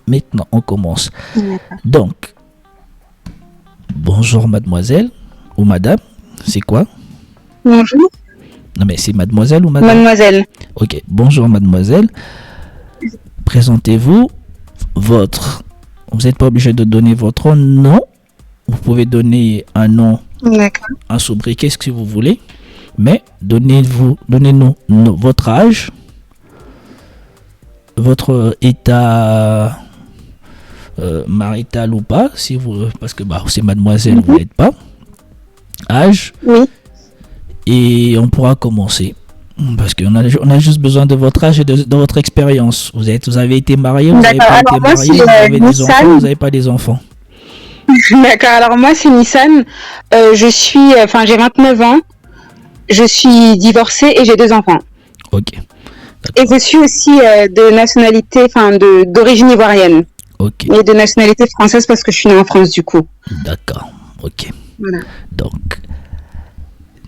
Maintenant, on commence. D'accord. Donc, bonjour mademoiselle ou madame, c'est quoi? Bonjour, Non mais c'est mademoiselle ou madame? mademoiselle. Ok, bonjour mademoiselle. Présentez-vous. Vous n'êtes pas obligé de donner votre nom. Vous pouvez donner un nom, D'accord. un sobriquet, ce que vous voulez. Mais donnez-nous votre âge, votre état marital ou pas, si vous, parce que c'est mademoiselle, vous n'êtes pas. Âge, Oui. et on pourra commencer. Parce qu'on a juste besoin de votre âge et de votre expérience. Vous avez été marié, vous n'avez D'accord. pas été Alors moi, marié, c'est vous avez des Nissan. enfants, vous n'avez pas des enfants. D'accord. Alors moi, c'est Nissan. J'ai 29 ans. Je suis divorcée et j'ai 2 enfants. Ok, Et je suis aussi de nationalité, d'origine ivoirienne. ok, Et de nationalité française parce que je suis née en France du coup. d'accord, ok. Voilà. Donc,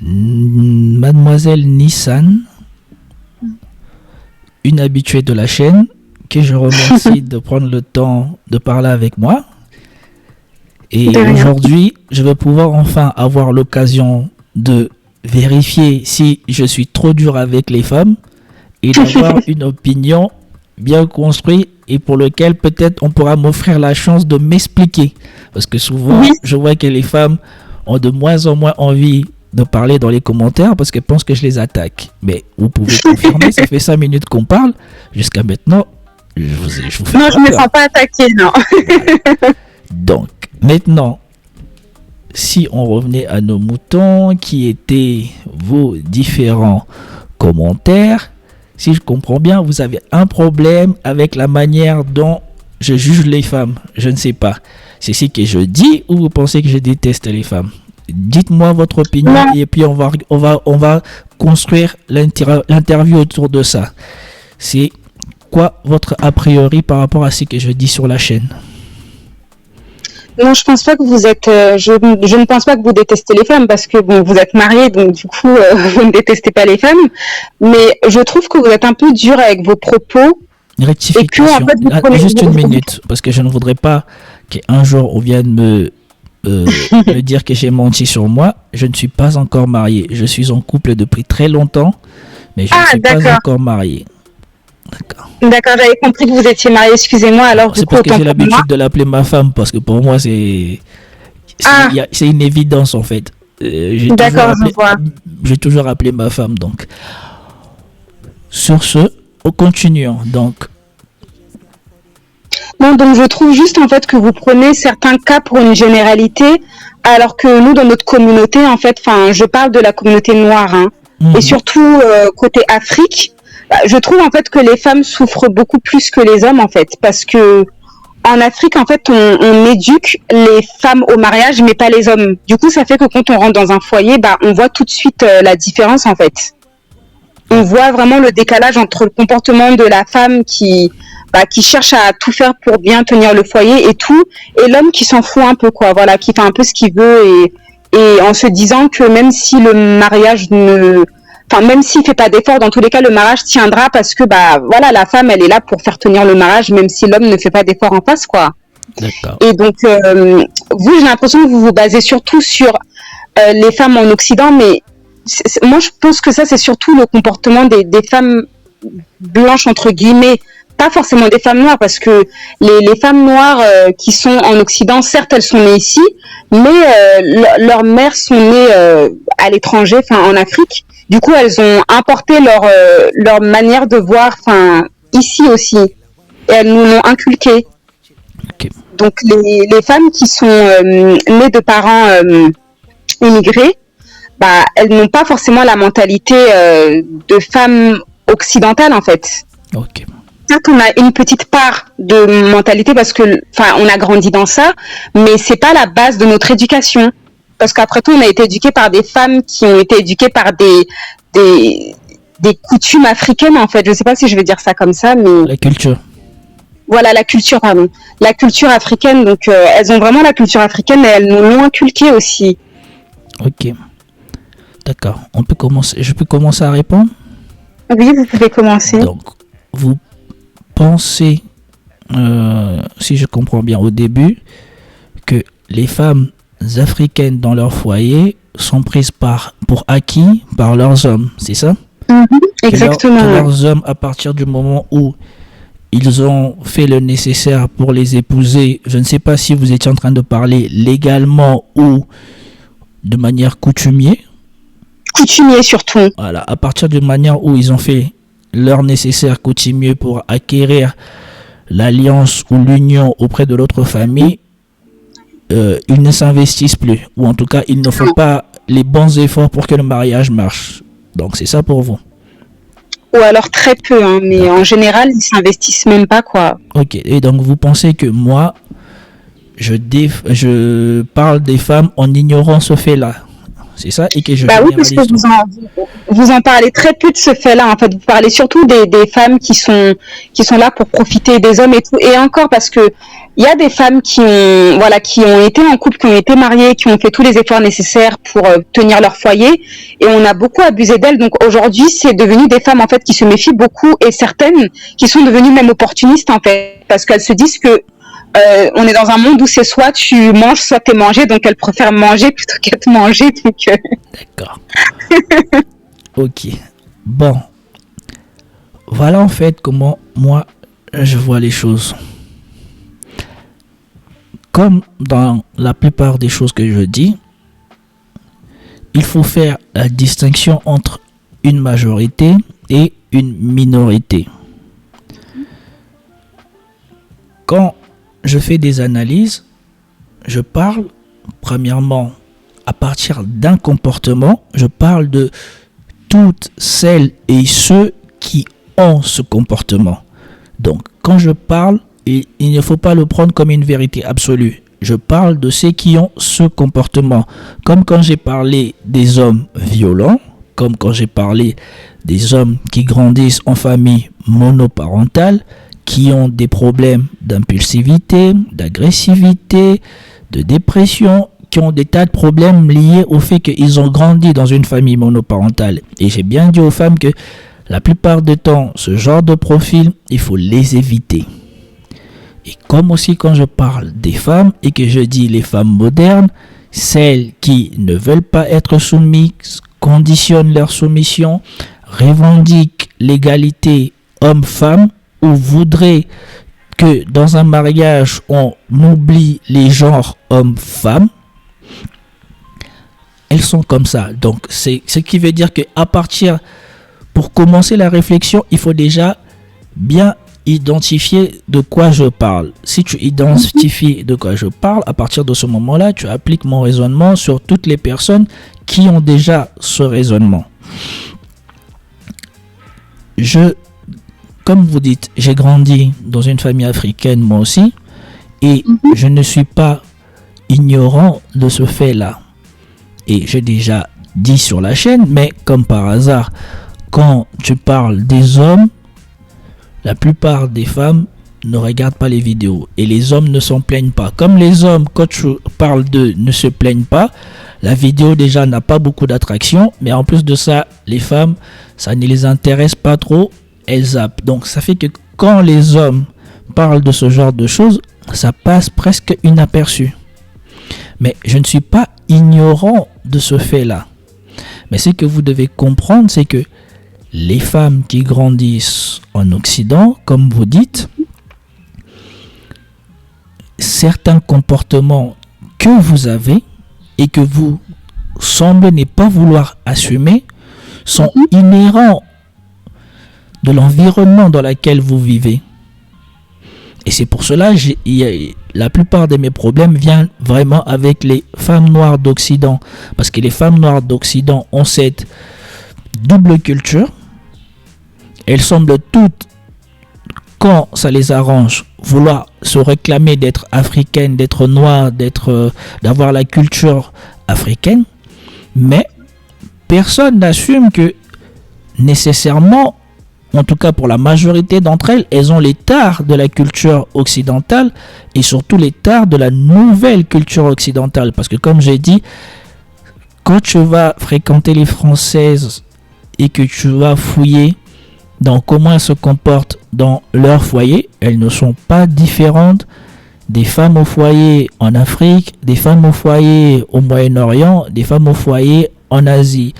mademoiselle Nissan, une habituée de la chaîne, que je remercie de prendre le temps de parler avec moi. Et De rien. aujourd'hui, je vais pouvoir enfin avoir l'occasion de vérifier si je suis trop dur avec les femmes et d'avoir une opinion bien construite et pour lequel peut-être on pourra m'offrir la chance de m'expliquer. Parce que souvent, Oui. je vois que les femmes ont de moins en moins envie de parler dans les commentaires parce qu'elles pensent que je les attaque. Mais vous pouvez confirmer, ça fait 5 minutes qu'on parle. Jusqu'à maintenant, je vous fais Non, pas je me peur. sens pas attaquée, non. Donc, maintenant, si on revenait à nos moutons, qui étaient vos différents commentaires, si je comprends bien, vous avez un problème avec la manière dont je juge les femmes. Je ne sais pas. C'est ce que je dis ou vous pensez que je déteste les femmes? Dites-moi votre opinion Non. et puis on va construire l'interview autour de ça. C'est quoi votre a priori par rapport à ce que je dis sur la chaîne? Non, je pense pas que vous êtes. Je ne pense pas que vous détestez les femmes parce que bon, vous êtes mariés, donc du coup, vous ne détestez pas les femmes. Mais je trouve que vous êtes un peu dur avec vos propos. Rectification. Et que, en fait, vous prenez- Juste une minute, parce que je ne voudrais pas qu'un jour on vienne me dire que j'ai menti sur moi. Je ne suis pas encore marié. Je suis en couple depuis très longtemps, mais je ne Ah, suis pas d'accord. encore marié. D'accord. D'accord, j'avais compris que vous étiez marié. Excusez-moi. Alors du C'est coup, parce que autant j'ai pour moi. l'habitude de l'appeler ma femme, parce que pour moi Ah. c'est une évidence en fait. D'accord, je vois. J'ai toujours appelé ma femme. Donc, sur ce, continuons. Donc, Non, donc je trouve juste en fait que vous prenez certains cas pour une généralité, alors que nous, dans notre communauté, en fait, je parle de la communauté noire, hein, et surtout côté Afrique, je trouve en fait que les femmes souffrent beaucoup plus que les hommes en fait, parce que en Afrique, en fait, on éduque les femmes au mariage, mais pas les hommes. Du coup, ça fait que quand on rentre dans un foyer, on voit tout de suite la différence, en fait. On voit vraiment le décalage entre le comportement de la femme qui cherche à tout faire pour bien tenir le foyer et tout, et l'homme qui s'en fout un peu, quoi. Voilà, qui fait un peu ce qu'il veut et en se disant que même si le mariage même s'il fait pas d'effort, dans tous les cas, le mariage tiendra parce que, voilà, la femme, elle est là pour faire tenir le mariage, même si l'homme ne fait pas d'effort en face, quoi. d'accord. Et donc, vous, j'ai l'impression que vous vous basez surtout sur les femmes en Occident, mais moi, je pense que ça, c'est surtout le comportement des femmes blanches, entre guillemets, pas forcément des femmes noires, parce que les femmes noires qui sont en Occident, certes, elles sont nées ici, mais leurs mères sont nées à l'étranger, en Afrique. Du coup, elles ont importé leur manière de voir, ici aussi. Et elles nous l'ont inculqué. Ok. Donc, les femmes qui sont nées de parents immigrés, elles n'ont pas forcément la mentalité de femmes occidentales, en fait. Ok. Certes, on a une petite part de mentalité parce que, on a grandi dans ça, mais c'est pas la base de notre éducation. Parce qu'après tout, on a été éduqués par des femmes qui ont été éduquées par des coutumes africaines, en fait. Je sais pas si je vais dire ça comme ça, mais... La culture. Voilà, la culture, pardon. La culture africaine, donc elles ont vraiment la culture africaine et elles nous l'ont inculquée aussi. Ok. D'accord. Je peux commencer à répondre? Oui, vous pouvez commencer. Donc, vous pensez si je comprends bien au début, que les femmes africaines dans leur foyer sont prises pour acquis par leurs hommes, c'est ça? Exactement. Que leurs hommes, à partir du moment où ils ont fait le nécessaire pour les épouser, je ne sais pas si vous étiez en train de parler légalement ou de manière coutumier. Coutumier surtout. Voilà, à partir de manière où ils ont fait leur nécessaire coutumier pour acquérir l'alliance ou l'union auprès de l'autre famille, ils ne s'investissent plus. Ou en tout cas, ils ne font pas les bons efforts pour que le mariage marche. Donc c'est ça pour vous. Ou alors très peu, hein, mais en général, ils s'investissent même pas, quoi. Ok, et donc vous pensez que moi, je parle des femmes en ignorant ce fait-là, c'est ça? Et que je oui, parce que vous en parlez très peu de ce fait-là. En fait, vous parlez surtout des femmes qui sont là pour profiter des hommes et tout. Et encore, parce que il y a des femmes qui ont été en couple, qui ont été mariées, qui ont fait tous les efforts nécessaires pour tenir leur foyer. Et on a beaucoup abusé d'elles. Donc aujourd'hui, c'est devenu des femmes en fait qui se méfient beaucoup, et certaines qui sont devenues même opportunistes en fait, parce qu'elles se disent que on est dans un monde où c'est soit tu manges, soit t'es mangé, donc elles préfèrent manger plutôt qu'être mangées. D'accord. Ok. Bon. Voilà en fait comment moi je vois les choses. Comme dans la plupart des choses que je dis, il faut faire la distinction entre une majorité et une minorité. Quand je fais des analyses, je parle premièrement à partir d'un comportement, je parle de toutes celles et ceux qui ont ce comportement. Donc quand je parle, il ne faut pas le prendre comme une vérité absolue. Je parle de ceux qui ont ce comportement. Comme quand j'ai parlé des hommes violents, comme quand j'ai parlé des hommes qui grandissent en famille monoparentale, qui ont des problèmes d'impulsivité, d'agressivité, de dépression, qui ont des tas de problèmes liés au fait qu'ils ont grandi dans une famille monoparentale. Et j'ai bien dit aux femmes que la plupart du temps, ce genre de profil, il faut les éviter. Et comme aussi quand je parle des femmes et que je dis les femmes modernes, celles qui ne veulent pas être soumises, conditionnent leur soumission, revendiquent l'égalité homme-femme, ou voudraient que dans un mariage on oublie les genres homme-femme, elles sont comme ça. Donc c'est ce qui veut dire que pour commencer la réflexion, il faut déjà bien identifier de quoi je parle. Si tu identifies de quoi je parle, à partir de ce moment-là, tu appliques mon raisonnement sur toutes les personnes qui ont déjà ce raisonnement. Comme vous dites, j'ai grandi dans une famille africaine moi aussi, et je ne suis pas ignorant de ce fait-là. Et j'ai déjà dit sur la chaîne, mais comme par hasard, quand tu parles des hommes, la plupart des femmes ne regardent pas les vidéos et les hommes ne s'en plaignent pas. Comme les hommes, quand tu parles d'eux, ne se plaignent pas, la vidéo déjà n'a pas beaucoup d'attraction, mais en plus de ça, les femmes, ça ne les intéresse pas trop. Elles zappent. Donc ça fait que quand les hommes parlent de ce genre de choses, ça passe presque inaperçu. Mais je ne suis pas ignorant de ce fait-là. Mais ce que vous devez comprendre, c'est que les femmes qui grandissent en Occident, comme vous dites, certains comportements que vous avez et que vous semblez ne pas vouloir assumer sont inhérents de l'environnement dans lequel vous vivez. Et c'est pour cela que la plupart de mes problèmes viennent vraiment avec les femmes noires d'Occident. Parce que les femmes noires d'Occident ont cette double culture. Elles semblent toutes, quand ça les arrange, vouloir se réclamer d'être africaines, d'être noires, d'avoir la culture africaine. Mais personne n'assume que nécessairement, en tout cas pour la majorité d'entre elles, elles ont les tares de la culture occidentale et surtout les tares de la nouvelle culture occidentale. Parce que comme j'ai dit, quand tu vas fréquenter les Françaises et que tu vas fouiller dans comment elles se comportent dans leur foyer, elles ne sont pas différentes des femmes au foyer en Afrique, des femmes au foyer au Moyen-Orient, des femmes au foyer en Asie.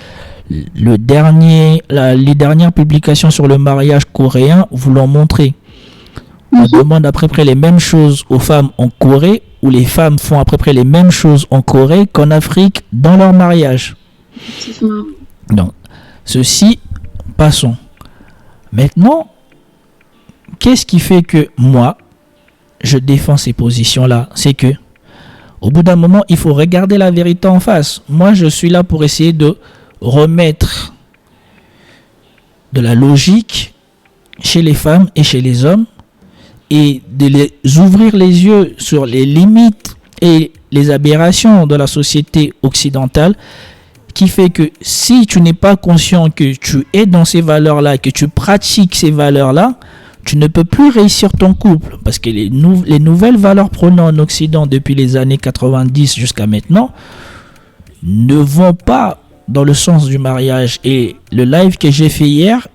Les dernières publications sur le mariage coréen vous l'ont montré. On demande à peu près les mêmes choses aux femmes en Corée, où les femmes font à peu près les mêmes choses en Corée qu'en Afrique dans leur mariage. Donc, ceci, passons. Maintenant, qu'est-ce qui fait que moi, je défends ces positions-là? C'est que, au bout d'un moment, il faut regarder la vérité en face. Moi, je suis là pour essayer de remettre de la logique chez les femmes et chez les hommes et de les ouvrir les yeux sur les limites et les aberrations de la société occidentale, qui fait que si tu n'es pas conscient que tu es dans ces valeurs-là, que tu pratiques ces valeurs-là, tu ne peux plus réussir ton couple. Parce que les nouvelles valeurs prônées en Occident depuis les années 90 jusqu'à maintenant ne vont pas dans le sens du mariage. Et le live que j'ai fait hier,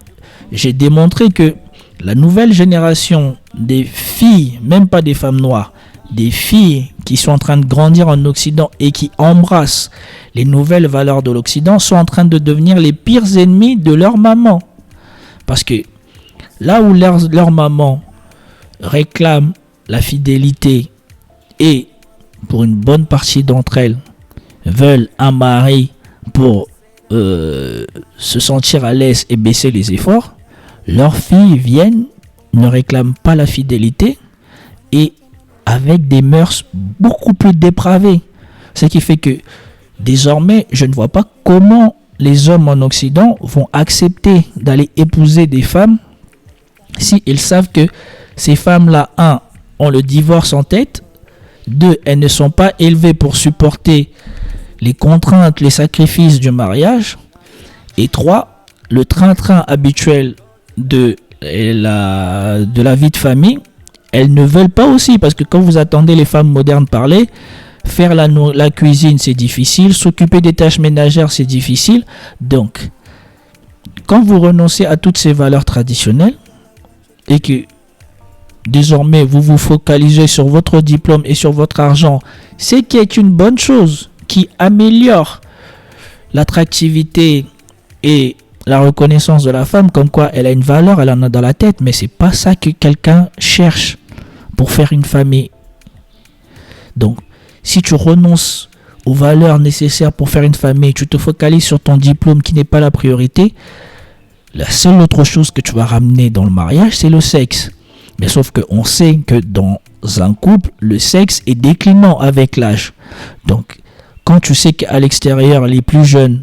j'ai démontré que la nouvelle génération des filles, même pas des femmes noires, des filles qui sont en train de grandir en Occident et qui embrassent les nouvelles valeurs de l'Occident sont en train de devenir les pires ennemis de leur maman. Parce que là où leur maman réclame la fidélité et pour une bonne partie d'entre elles veulent un mari pour se sentir à l'aise et baisser les efforts, leurs filles viennent, ne réclament pas la fidélité et avec des mœurs beaucoup plus dépravées. Ce qui fait que désormais, je ne vois pas comment les hommes en Occident vont accepter d'aller épouser des femmes si ils savent que ces femmes-là, 1, ont le divorce en tête, 2, elles ne sont pas élevées pour supporter les contraintes, les sacrifices du mariage, et 3, le train-train habituel de la vie de famille, elles ne veulent pas aussi, parce que quand vous attendez les femmes modernes parler, faire la cuisine c'est difficile, s'occuper des tâches ménagères c'est difficile. Donc, quand vous renoncez à toutes ces valeurs traditionnelles et que désormais vous vous focalisez sur votre diplôme et sur votre argent, c'est qui est une bonne chose, qui améliore l'attractivité et la reconnaissance de la femme, comme quoi elle a une valeur, elle en a dans la tête, mais c'est pas ça que quelqu'un cherche pour faire une famille. Donc, si tu renonces aux valeurs nécessaires pour faire une famille, tu te focalises sur ton diplôme qui n'est pas la priorité, la seule autre chose que tu vas ramener dans le mariage, c'est le sexe. Mais sauf qu'on sait que dans un couple, le sexe est déclinant avec l'âge. Donc, quand tu sais qu'à l'extérieur, les plus jeunes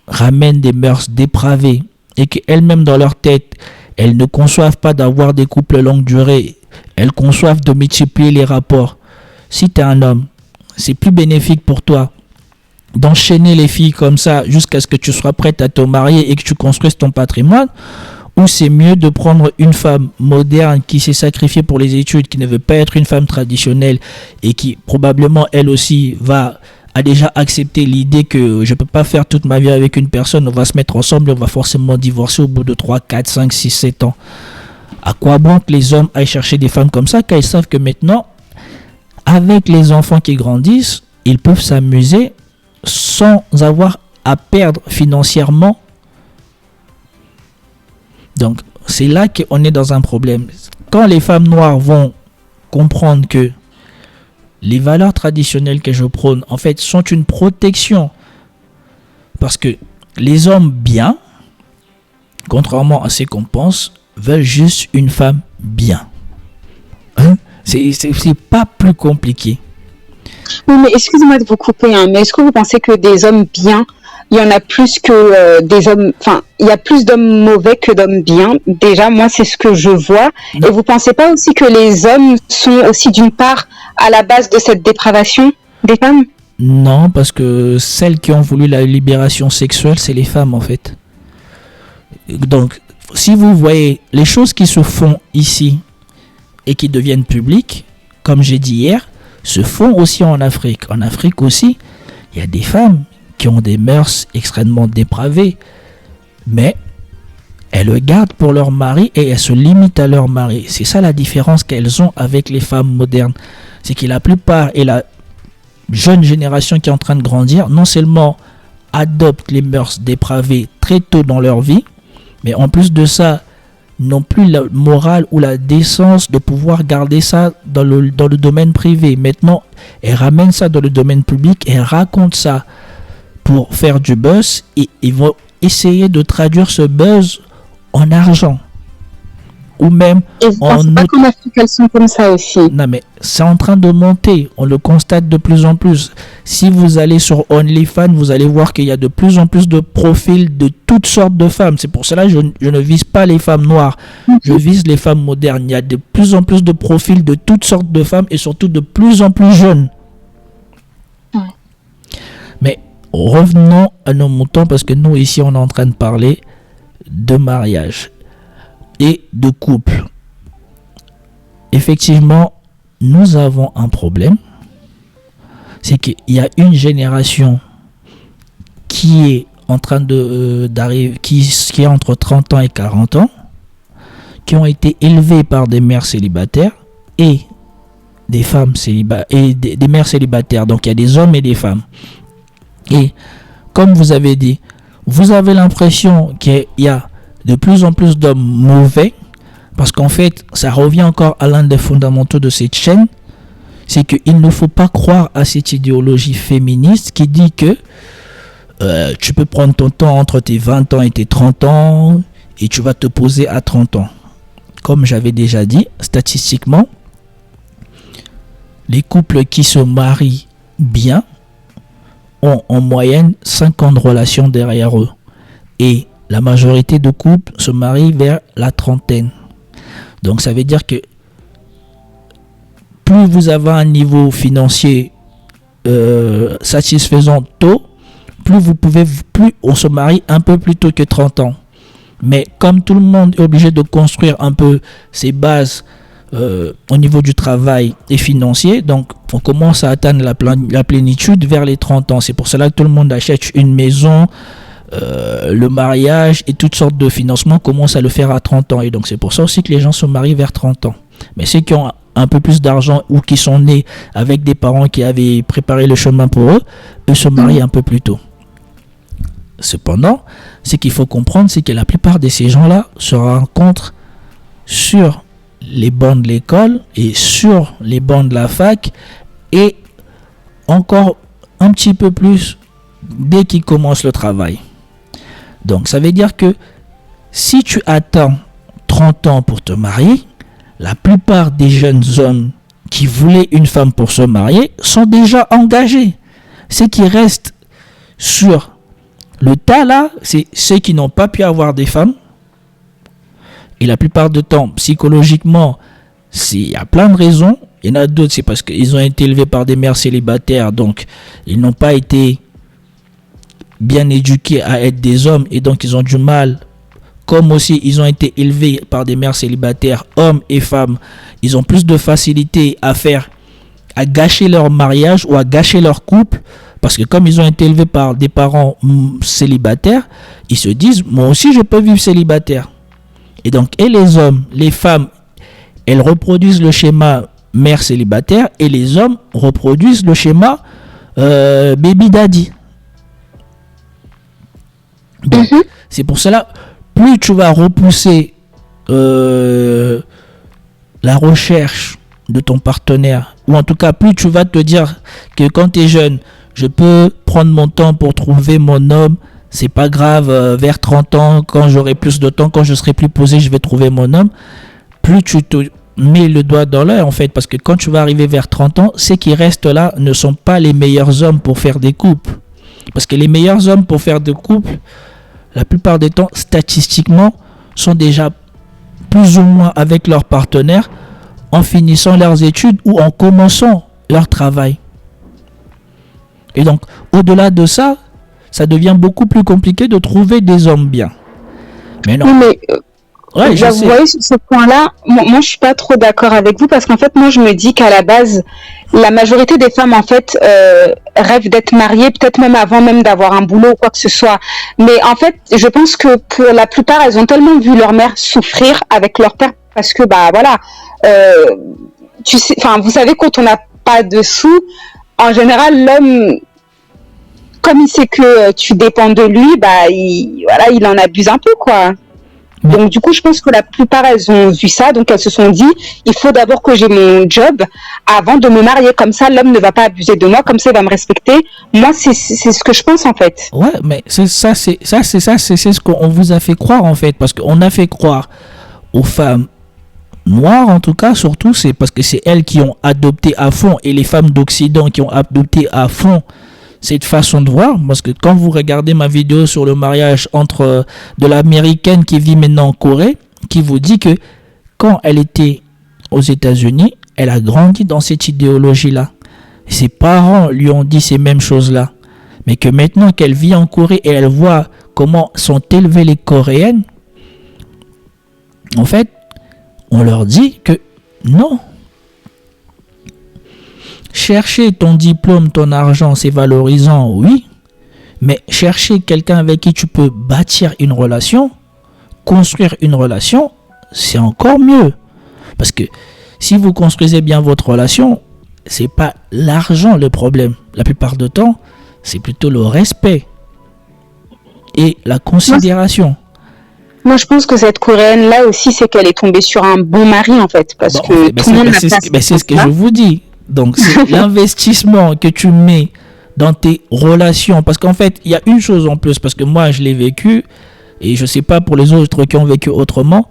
ramènent des mœurs dépravées et qu'elles-mêmes dans leur tête, elles ne conçoivent pas d'avoir des couples longue durée, elles conçoivent de multiplier les rapports. Si tu es un homme, c'est plus bénéfique pour toi d'enchaîner les filles comme ça jusqu'à ce que tu sois prête à te marier et que tu construises ton patrimoine, ou c'est mieux de prendre une femme moderne qui s'est sacrifiée pour les études, qui ne veut pas être une femme traditionnelle et qui probablement elle aussi a déjà accepté l'idée que je ne peux pas faire toute ma vie avec une personne, on va se mettre ensemble, on va forcément divorcer au bout de 3, 4, 5, 6, 7 ans. À quoi bon que les hommes aillent chercher des femmes comme ça, quand ils savent que maintenant, avec les enfants qui grandissent, ils peuvent s'amuser sans avoir à perdre financièrement. Donc, c'est là qu'on est dans un problème. Quand les femmes noires vont comprendre que les valeurs traditionnelles que je prône, en fait, sont une protection. Parce que les hommes bien, contrairement à ce qu'on pense, veulent juste une femme bien. Hein? C'est pas plus compliqué. Oui, mais excusez-moi de vous couper, hein, mais est-ce que vous pensez que des hommes bien, il y en a plus que des hommes, enfin, il y a plus d'hommes mauvais que d'hommes bien. Déjà, moi, c'est ce que je vois. Non. Et vous pensez pas aussi que les hommes sont aussi d'une part à la base de cette dépravation des femmes? Non, parce que celles qui ont voulu la libération sexuelle, c'est les femmes, en fait. Donc, si vous voyez les choses qui se font ici et qui deviennent publiques, comme j'ai dit hier, se font aussi en Afrique. En Afrique aussi, il y a des femmes qui ont des mœurs extrêmement dépravées, mais elles le gardent pour leur mari et elles se limitent à leur mari. C'est ça la différence qu'elles ont avec les femmes modernes. C'est que la plupart et la jeune génération qui est en train de grandir, non seulement adoptent les mœurs dépravées très tôt dans leur vie, mais en plus de ça, n'ont plus la morale ou la décence de pouvoir garder ça dans le domaine privé. Maintenant, elles ramènent ça dans le domaine public et elles racontent ça pour faire du buzz et ils vont essayer de traduire ce buzz en argent. Ou même en pas qu'en Afrique, elles sont comme ça aussi. Non, mais c'est en train de monter. On le constate de plus en plus. Si vous allez sur OnlyFans, vous allez voir qu'il y a de plus en plus de profils de toutes sortes de femmes. C'est pour cela que je ne vise pas les femmes noires. Je vise les femmes modernes. Il y a de plus en plus de profils de toutes sortes de femmes et surtout de plus en plus jeunes. Mais revenons à nos moutons parce que nous, ici, on est en train de parler de mariage et de couple. Effectivement, nous avons un problème. C'est qu'il y a une génération qui est en train d'arriver, qui est entre 30 ans et 40 ans, qui ont été élevées par des mères célibataires et des femmes célibataires, et des mères célibataires. Donc il y a des hommes et des femmes. Et comme vous avez dit, vous avez l'impression qu'il y a de plus en plus d'hommes mauvais, parce qu'en fait, ça revient encore à l'un des fondamentaux de cette chaîne, c'est qu'il ne faut pas croire à cette idéologie féministe qui dit que tu peux prendre ton temps entre tes 20 ans et tes 30 ans et tu vas te poser à 30 ans. Comme j'avais déjà dit, statistiquement, les couples qui se marient bien ont en moyenne 5 ans de relation derrière eux. Et la majorité de couples se marient vers la trentaine. Donc ça veut dire que plus vous avez un niveau financier satisfaisant tôt, plus on se marie un peu plus tôt que 30 ans. Mais comme tout le monde est obligé de construire un peu ses bases au niveau du travail et financier, donc on commence à atteindre la plénitude vers les 30 ans. C'est pour cela que tout le monde achète une maison, le mariage et toutes sortes de financements commencent à le faire à 30 ans. Et donc c'est pour ça aussi que les gens se marient vers 30 ans. Mais ceux qui ont un peu plus d'argent ou qui sont nés avec des parents qui avaient préparé le chemin pour eux, eux se marient un peu plus tôt. Cependant, ce qu'il faut comprendre, c'est que la plupart de ces gens-là se rencontrent sur les bancs de l'école et sur les bancs de la fac et encore un petit peu plus dès qu'ils commencent le travail. Donc ça veut dire que si tu attends 30 ans pour te marier, la plupart des jeunes hommes qui voulaient une femme pour se marier sont déjà engagés. Ceux qui restent sur le tas là, c'est ceux qui n'ont pas pu avoir des femmes. Et la plupart du temps, psychologiquement, il y a plein de raisons. Il y en a d'autres, c'est parce qu'ils ont été élevés par des mères célibataires, donc ils n'ont pas été bien éduqués à être des hommes et donc ils ont du mal. Comme aussi ils ont été élevés par des mères célibataires, hommes et femmes, ils ont plus de facilité à gâcher leur mariage ou à gâcher leur couple, parce que comme ils ont été élevés par des parents célibataires, ils se disent moi aussi je peux vivre célibataire. Et donc et les hommes, les femmes, elles reproduisent le schéma mère célibataire et les hommes reproduisent le schéma baby daddy. Donc, c'est pour cela, plus tu vas repousser la recherche de ton partenaire, ou en tout cas plus tu vas te dire que quand tu es jeune, je peux prendre mon temps pour trouver mon homme, c'est pas grave, vers 30 ans, quand j'aurai plus de temps, quand je serai plus posé, je vais trouver mon homme. Plus tu te mets le doigt dans l'œil en fait, parce que quand tu vas arriver vers 30 ans, ceux qui restent là ne sont pas les meilleurs hommes pour faire des couples. Parce que les meilleurs hommes pour faire des couples, la plupart des temps, statistiquement, sont déjà plus ou moins avec leur partenaire en finissant leurs études ou en commençant leur travail. Et donc, au-delà de ça, ça devient beaucoup plus compliqué de trouver des hommes bien. Mais non. Oui, mais Ouais, je Vous sais. voyez, sur ce point-là, moi, je suis pas trop d'accord avec vous parce qu'en fait, moi, je me dis qu'à la base, la majorité des femmes, en fait, rêvent d'être mariées, peut-être même avant même d'avoir un boulot ou quoi que ce soit. Mais en fait, je pense que pour la plupart, elles ont tellement vu leur mère souffrir avec leur père parce que, bah voilà, euh, tu sais, enfin, vous savez, quand on n'a pas de sous, en général, l'homme, comme il sait que tu dépends de lui, bah, voilà, il en abuse un peu, quoi. Mais, Donc du coup, je pense que la plupart, elles ont vu ça, donc elles se sont dit, il faut d'abord que j'ai mon job avant de me marier. Comme ça, l'homme ne va pas abuser de moi, comme ça, il va me respecter. Moi, c'est ce que je pense en fait. ouais, mais c'est ça, c'est ce qu'on vous a fait croire en fait, parce qu'on a fait croire aux femmes noires en tout cas, surtout, c'est parce que c'est elles qui ont adopté à fond, et les femmes d'Occident qui ont adopté à fond cette façon de voir, parce que quand vous regardez ma vidéo sur le mariage entre de l'américaine qui vit maintenant en Corée, qui vous dit que quand elle était aux États-Unis, elle a grandi dans cette idéologie-là. Ses parents lui ont dit ces mêmes choses-là. Mais que maintenant qu'elle vit en Corée et elle voit comment sont élevées les Coréennes, en fait, on leur dit que non. Chercher ton diplôme, ton argent, c'est valorisant, oui. Mais chercher quelqu'un avec qui tu peux bâtir une relation, construire une relation, c'est encore mieux. Parce que si vous construisez bien votre relation, c'est pas l'argent le problème. La plupart du temps, c'est plutôt le respect et la considération. Moi, je pense que cette Coréenne là aussi, c'est qu'elle est tombée sur un bon mari en fait, parce Bon, que tout le monde n'a pas c'est ce que je vous dis. Donc, c'est l'investissement que tu mets dans tes relations. Parce qu'en fait, il y a une chose en plus, parce que moi, je l'ai vécu, et je ne sais pas pour les autres qui ont vécu autrement.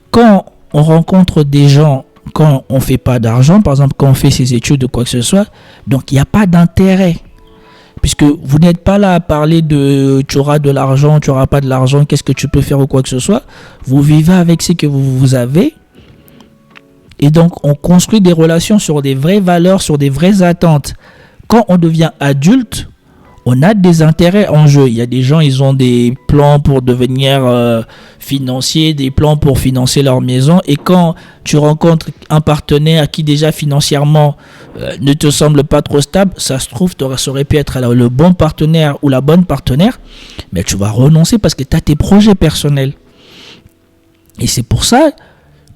Quand on rencontre des gens, quand on ne fait pas d'argent, par exemple, quand on fait ses études ou quoi que ce soit, donc il n'y a pas d'intérêt. Puisque vous n'êtes pas là à parler de tu auras de l'argent, tu n'auras pas de l'argent, qu'est-ce que tu peux faire ou quoi que ce soit. Vous vivez avec ce que vous avez. Et donc, on construit des relations sur des vraies valeurs, sur des vraies attentes. Quand on devient adulte, on a des intérêts en jeu. Il y a des gens, ils ont des plans pour devenir financiers, des plans pour financer leur maison. Et quand tu rencontres un partenaire qui déjà financièrement ne te semble pas trop stable, ça se trouve, ça aurait pu être le bon partenaire ou la bonne partenaire, mais tu vas renoncer parce que tu as tes projets personnels. Et c'est pour ça,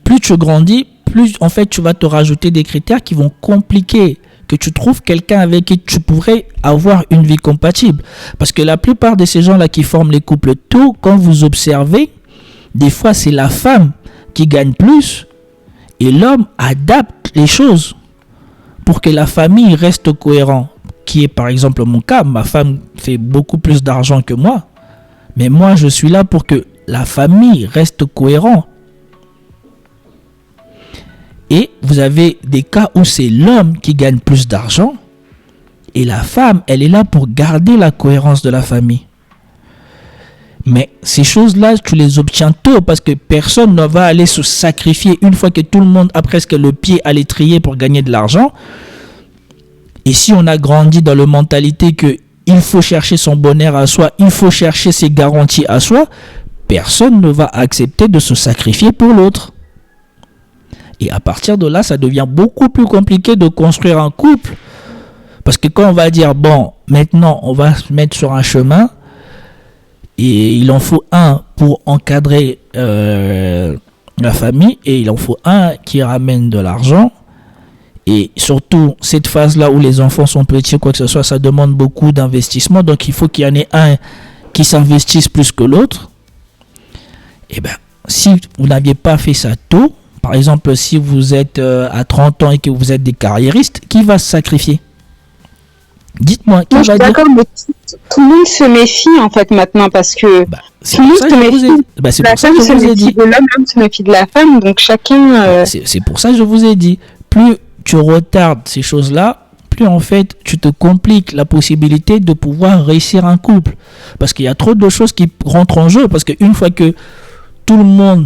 plus tu grandis, plus en fait tu vas te rajouter des critères qui vont compliquer que tu trouves quelqu'un avec qui tu pourrais avoir une vie compatible. Parce que la plupart de ces gens-là qui forment les couples tôt, quand vous observez, des fois c'est la femme qui gagne plus et l'homme adapte les choses pour que la famille reste cohérente. Qui est par exemple mon cas, ma femme fait beaucoup plus d'argent que moi, mais moi je suis là pour que la famille reste cohérente. Et vous avez des cas où c'est l'homme qui gagne plus d'argent et la femme, elle est là pour garder la cohérence de la famille. Mais ces choses-là, tu les obtiens tôt parce que personne ne va aller se sacrifier une fois que tout le monde a presque le pied à l'étrier pour gagner de l'argent. Et si on a grandi dans la mentalité que il faut chercher son bonheur à soi, il faut chercher ses garanties à soi, personne ne va accepter de se sacrifier pour l'autre. Et à partir de là, ça devient beaucoup plus compliqué de construire un couple. Parce que quand on va dire, bon, maintenant, on va se mettre sur un chemin, et il en faut un pour encadrer la famille, et il en faut un qui ramène de l'argent. Et surtout, cette phase-là où les enfants sont petits, quoi que ce soit, ça demande beaucoup d'investissement. Donc, il faut qu'il y en ait un qui s'investisse plus que l'autre. Et bien, si vous n'aviez pas fait ça tôt, par exemple, si vous êtes à 30 ans et que vous êtes des carriéristes, qui va se sacrifier? Dites-moi, qui Moi, je va suis dire? d'accord, mais tout le monde se méfie en fait maintenant parce que C'est tout le pour monde ça se que je vous ai méfie. dit. C'est La pour ça que femme je se vous ai méfie dit. de l'homme, l'homme se méfie de la femme, donc chacun. C'est pour ça que je vous ai dit. Plus tu retardes ces choses-là, plus en fait tu te compliques la possibilité de pouvoir réussir un couple. Parce qu'il y a trop de choses qui rentrent en jeu. Parce qu'une fois que tout le monde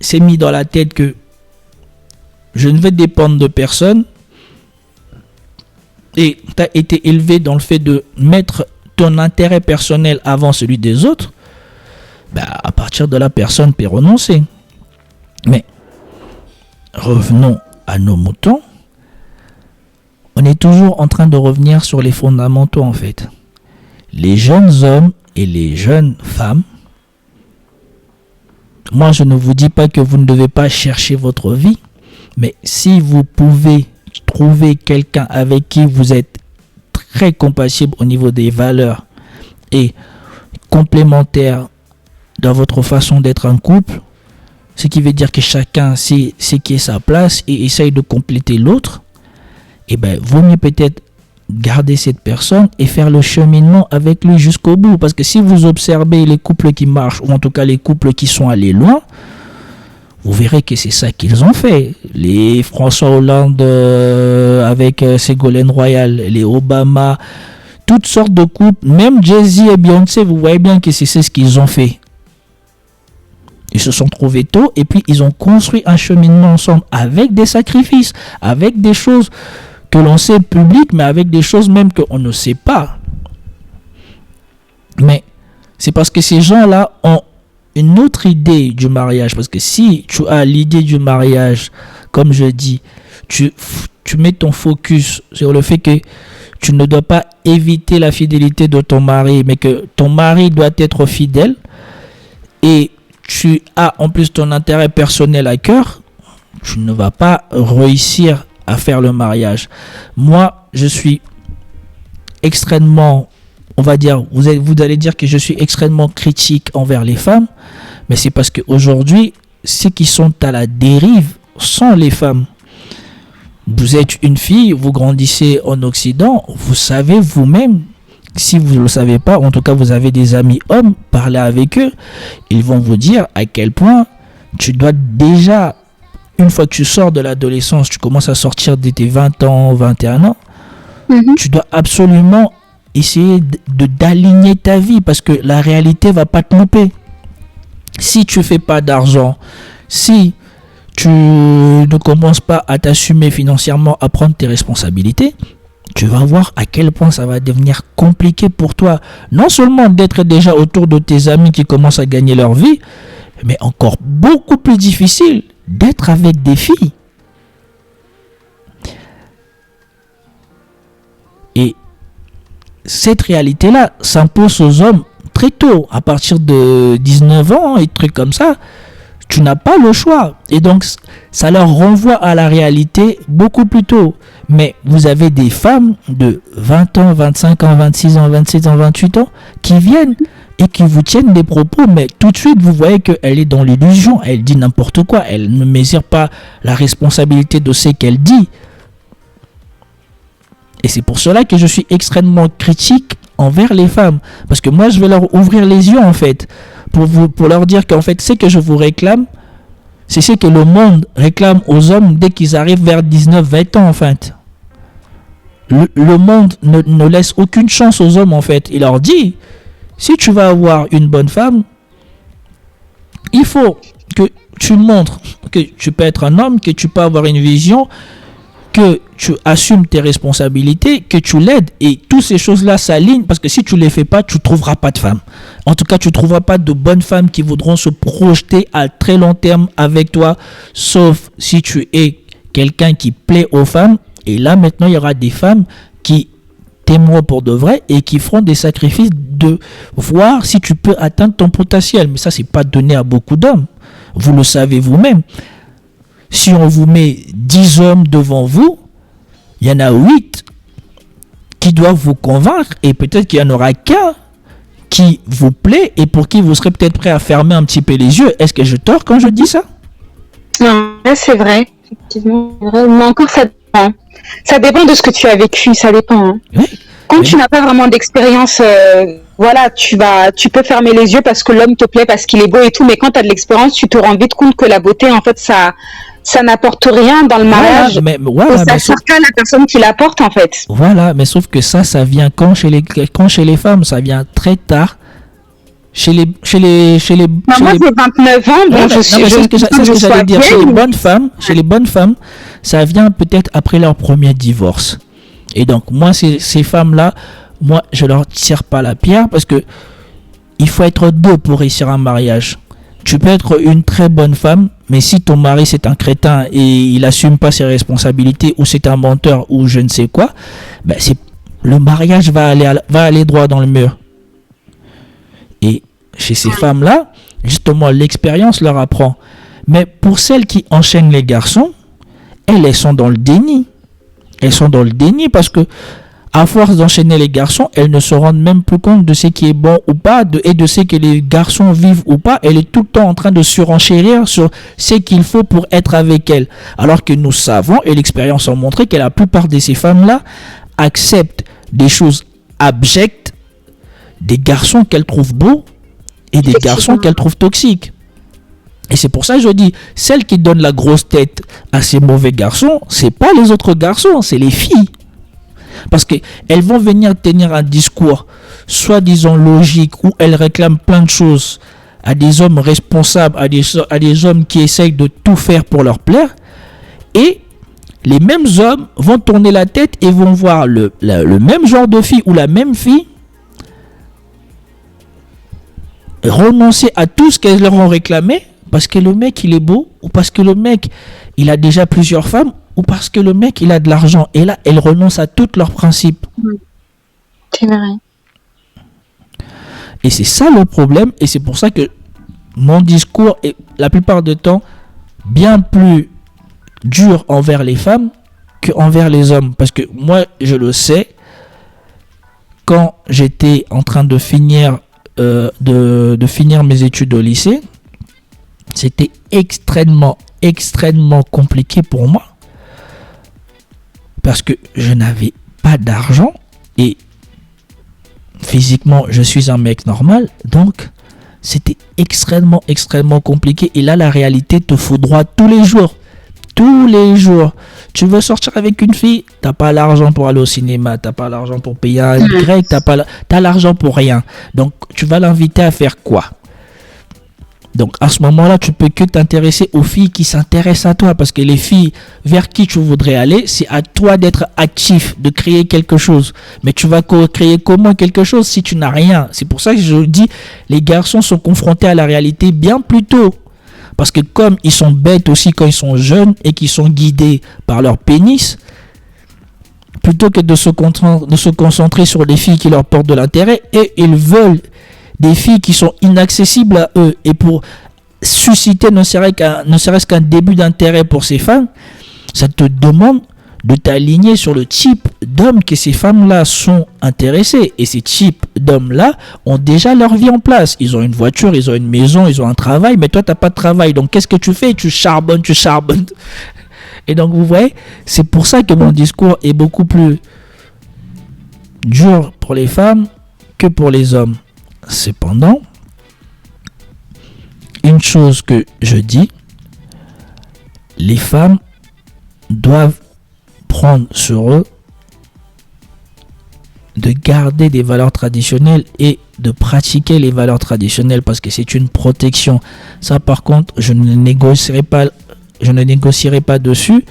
s'est mis dans la tête que je ne vais dépendre de personne, et tu as été élevé dans le fait de mettre ton intérêt personnel avant celui des autres, à partir de là, personne peut renoncer. Mais revenons à nos moutons. On est toujours en train de revenir sur les fondamentaux en fait. Les jeunes hommes et les jeunes femmes, moi je ne vous dis pas que vous ne devez pas chercher votre vie, mais si vous pouvez trouver quelqu'un avec qui vous êtes très compatible au niveau des valeurs et complémentaire dans votre façon d'être en couple, ce qui veut dire que chacun sait ce qui est sa place et essaye de compléter l'autre, et vaut mieux peut-être garder cette personne et faire le cheminement avec lui jusqu'au bout. Parce que si vous observez les couples qui marchent, ou en tout cas les couples qui sont allés loin, vous verrez que c'est ça qu'ils ont fait. Les François Hollande avec Ségolène Royal, les Obama, toutes sortes de couples, même Jay-Z et Beyoncé, vous voyez bien que c'est ce qu'ils ont fait. Ils se sont trouvés tôt et puis ils ont construit un cheminement ensemble avec des sacrifices, avec des choses que l'on sait publiques, mais avec des choses même qu'on ne sait pas. Mais c'est parce que ces gens-là ont une autre idée du mariage. Parce que si tu as l'idée du mariage, comme je dis, tu mets ton focus sur le fait que tu ne dois pas éviter la fidélité de ton mari, mais que ton mari doit être fidèle, et tu as en plus ton intérêt personnel à cœur, tu ne vas pas réussir à faire le mariage. Moi, je suis extrêmement, on va dire, vous allez dire que je suis extrêmement critique envers les femmes, mais c'est parce qu'aujourd'hui, ceux qui sont à la dérive sont les femmes. Vous êtes une fille, vous grandissez en Occident, vous savez vous-même, si vous ne le savez pas, en tout cas vous avez des amis hommes, parlez avec eux, ils vont vous dire à quel point tu dois déjà, une fois que tu sors de l'adolescence, tu commences à sortir de tes 20 ans, 21 ans, tu dois absolument essayer d'aligner ta vie parce que la réalité va pas te louper. Si tu fais pas d'argent, si tu ne commences pas à t'assumer financièrement, à prendre tes responsabilités, tu vas voir à quel point ça va devenir compliqué pour toi. Non seulement d'être déjà autour de tes amis qui commencent à gagner leur vie, mais encore beaucoup plus difficile d'être avec des filles. Et cette réalité-là s'impose aux hommes très tôt, à partir de 19 ans et trucs comme ça. Tu n'as pas le choix. Et donc, ça leur renvoie à la réalité beaucoup plus tôt. Mais vous avez des femmes de 20 ans, 25 ans, 26 ans, 27 ans, 28 ans qui viennent et qui vous tiennent des propos, mais tout de suite, vous voyez qu'elle est dans l'illusion. Elle dit n'importe quoi. Elle ne mesure pas la responsabilité de ce qu'elle dit. Et c'est pour cela que je suis extrêmement critique envers les femmes. Parce que moi, je vais leur ouvrir les yeux, en fait, pour leur dire qu'en fait, ce que je vous réclame, c'est ce que le monde réclame aux hommes dès qu'ils arrivent vers 19-20 ans, en fait. Le monde ne laisse aucune chance aux hommes, en fait. Il leur dit, si tu vas avoir une bonne femme, il faut que tu montres que tu peux être un homme, que tu peux avoir une vision, que tu assumes tes responsabilités, que tu l'aides, et toutes ces choses-là s'alignent, parce que si tu ne les fais pas, tu ne trouveras pas de femme. En tout cas, tu ne trouveras pas de bonnes femmes qui voudront se projeter à très long terme avec toi, sauf si tu es quelqu'un qui plaît aux femmes. Et là, maintenant, il y aura des femmes qui t'aimeront pour de vrai et qui feront des sacrifices de voir si tu peux atteindre ton potentiel. Mais ça, c'est pas donné à beaucoup d'hommes. Vous le savez vous-même. Si on vous met 10 hommes devant vous, il y en a 8 qui doivent vous convaincre et peut-être qu'il n'y en aura qu'un qui vous plaît et pour qui vous serez peut-être prêt à fermer un petit peu les yeux. Est-ce que je tort quand je dis ça? Non, c'est vrai. Effectivement, mais encore ça dépend. Ça dépend de ce que tu as vécu, ça dépend. Hein. Oui. Quand tu n'as pas vraiment d'expérience, voilà, tu peux fermer les yeux parce que l'homme te plaît, parce qu'il est beau et tout, mais quand tu as de l'expérience, tu te rends vite compte que la beauté, en fait, ça n'apporte rien dans le mariage. Ça sert qu'à la personne qui l'apporte, en fait. Voilà, mais sauf que ça vient quand chez les femmes, ça vient très tard. Moi, j'ai 29 ans, donc c'est ce que j'allais dire. Chez les bonnes femmes, ça vient peut-être après leur premier divorce. Et donc, moi, ces femmes-là, moi, je leur tire pas la pierre parce que il faut être deux pour réussir un mariage. Tu peux être une très bonne femme, mais si ton mari c'est un crétin et il assume pas ses responsabilités, ou c'est un menteur, ou je ne sais quoi, ben le mariage va aller droit dans le mur. Et chez ces femmes-là, justement, l'expérience leur apprend. Mais pour celles qui enchaînent les garçons, elles sont dans le déni. Elles sont dans le déni parce que, à force d'enchaîner les garçons, elles ne se rendent même plus compte de ce qui est bon ou pas, et de ce que les garçons vivent ou pas. Elle est tout le temps en train de surenchérir sur ce qu'il faut pour être avec elles. Alors que nous savons, et l'expérience a montré, que la plupart de ces femmes-là acceptent des choses abjectes, des garçons qu'elles trouvent beaux et des garçons qu'elles trouvent toxiques. Et c'est pour ça que je dis, celles qui donnent la grosse tête à ces mauvais garçons, c'est pas les autres garçons, c'est les filles. Parce qu'elles vont venir tenir un discours, soi-disant logique, où elles réclament plein de choses à des hommes responsables, à des hommes qui essayent de tout faire pour leur plaire. Et les mêmes hommes vont tourner la tête et vont voir le même genre de fille ou la même fille renoncer à tout ce qu'elles leur ont réclamé parce que le mec il est beau, ou parce que le mec il a déjà plusieurs femmes, ou parce que le mec il a de l'argent. Et là elles renoncent à tous leurs principes. C'est vrai. Et c'est ça le problème, et c'est pour ça que mon discours est la plupart du temps bien plus dur envers les femmes qu'envers les hommes. Parce que moi je le sais, quand j'étais en train de finir finir mes études au lycée, c'était extrêmement compliqué pour moi parce que je n'avais pas d'argent et physiquement je suis un mec normal, donc c'était extrêmement compliqué. Et là la réalité te foudroie tous les jours. Tu veux sortir avec une fille, t'as pas l'argent pour aller au cinéma, t'as pas l'argent pour payer un Y, t'as l'argent pour rien. Donc tu vas l'inviter à faire quoi? Donc à ce moment-là, tu peux que t'intéresser aux filles qui s'intéressent à toi, parce que les filles vers qui tu voudrais aller, c'est à toi d'être actif, de créer quelque chose. Mais tu vas créer comment quelque chose si tu n'as rien? C'est pour ça que je dis, les garçons sont confrontés à la réalité bien plus tôt. Parce que comme ils sont bêtes aussi quand ils sont jeunes et qu'ils sont guidés par leur pénis, plutôt que de se concentrer sur des filles qui leur portent de l'intérêt, et ils veulent des filles qui sont inaccessibles à eux. Et pour susciter ne serait-ce qu'un début d'intérêt pour ces femmes, ça te demande de t'aligner sur le type d'hommes que ces femmes-là sont intéressées. Et ces types d'hommes-là ont déjà leur vie en place. Ils ont une voiture, ils ont une maison, ils ont un travail, mais toi, tu n'as pas de travail. Donc, qu'est-ce que tu fais? Tu charbonnes. Et donc, vous voyez, c'est pour ça que mon discours est beaucoup plus dur pour les femmes que pour les hommes. Cependant, une chose que je dis, les femmes doivent prendre sur eux de garder des valeurs traditionnelles et de pratiquer les valeurs traditionnelles, parce que c'est une protection. Ça par contre, je ne négocierai pas dessus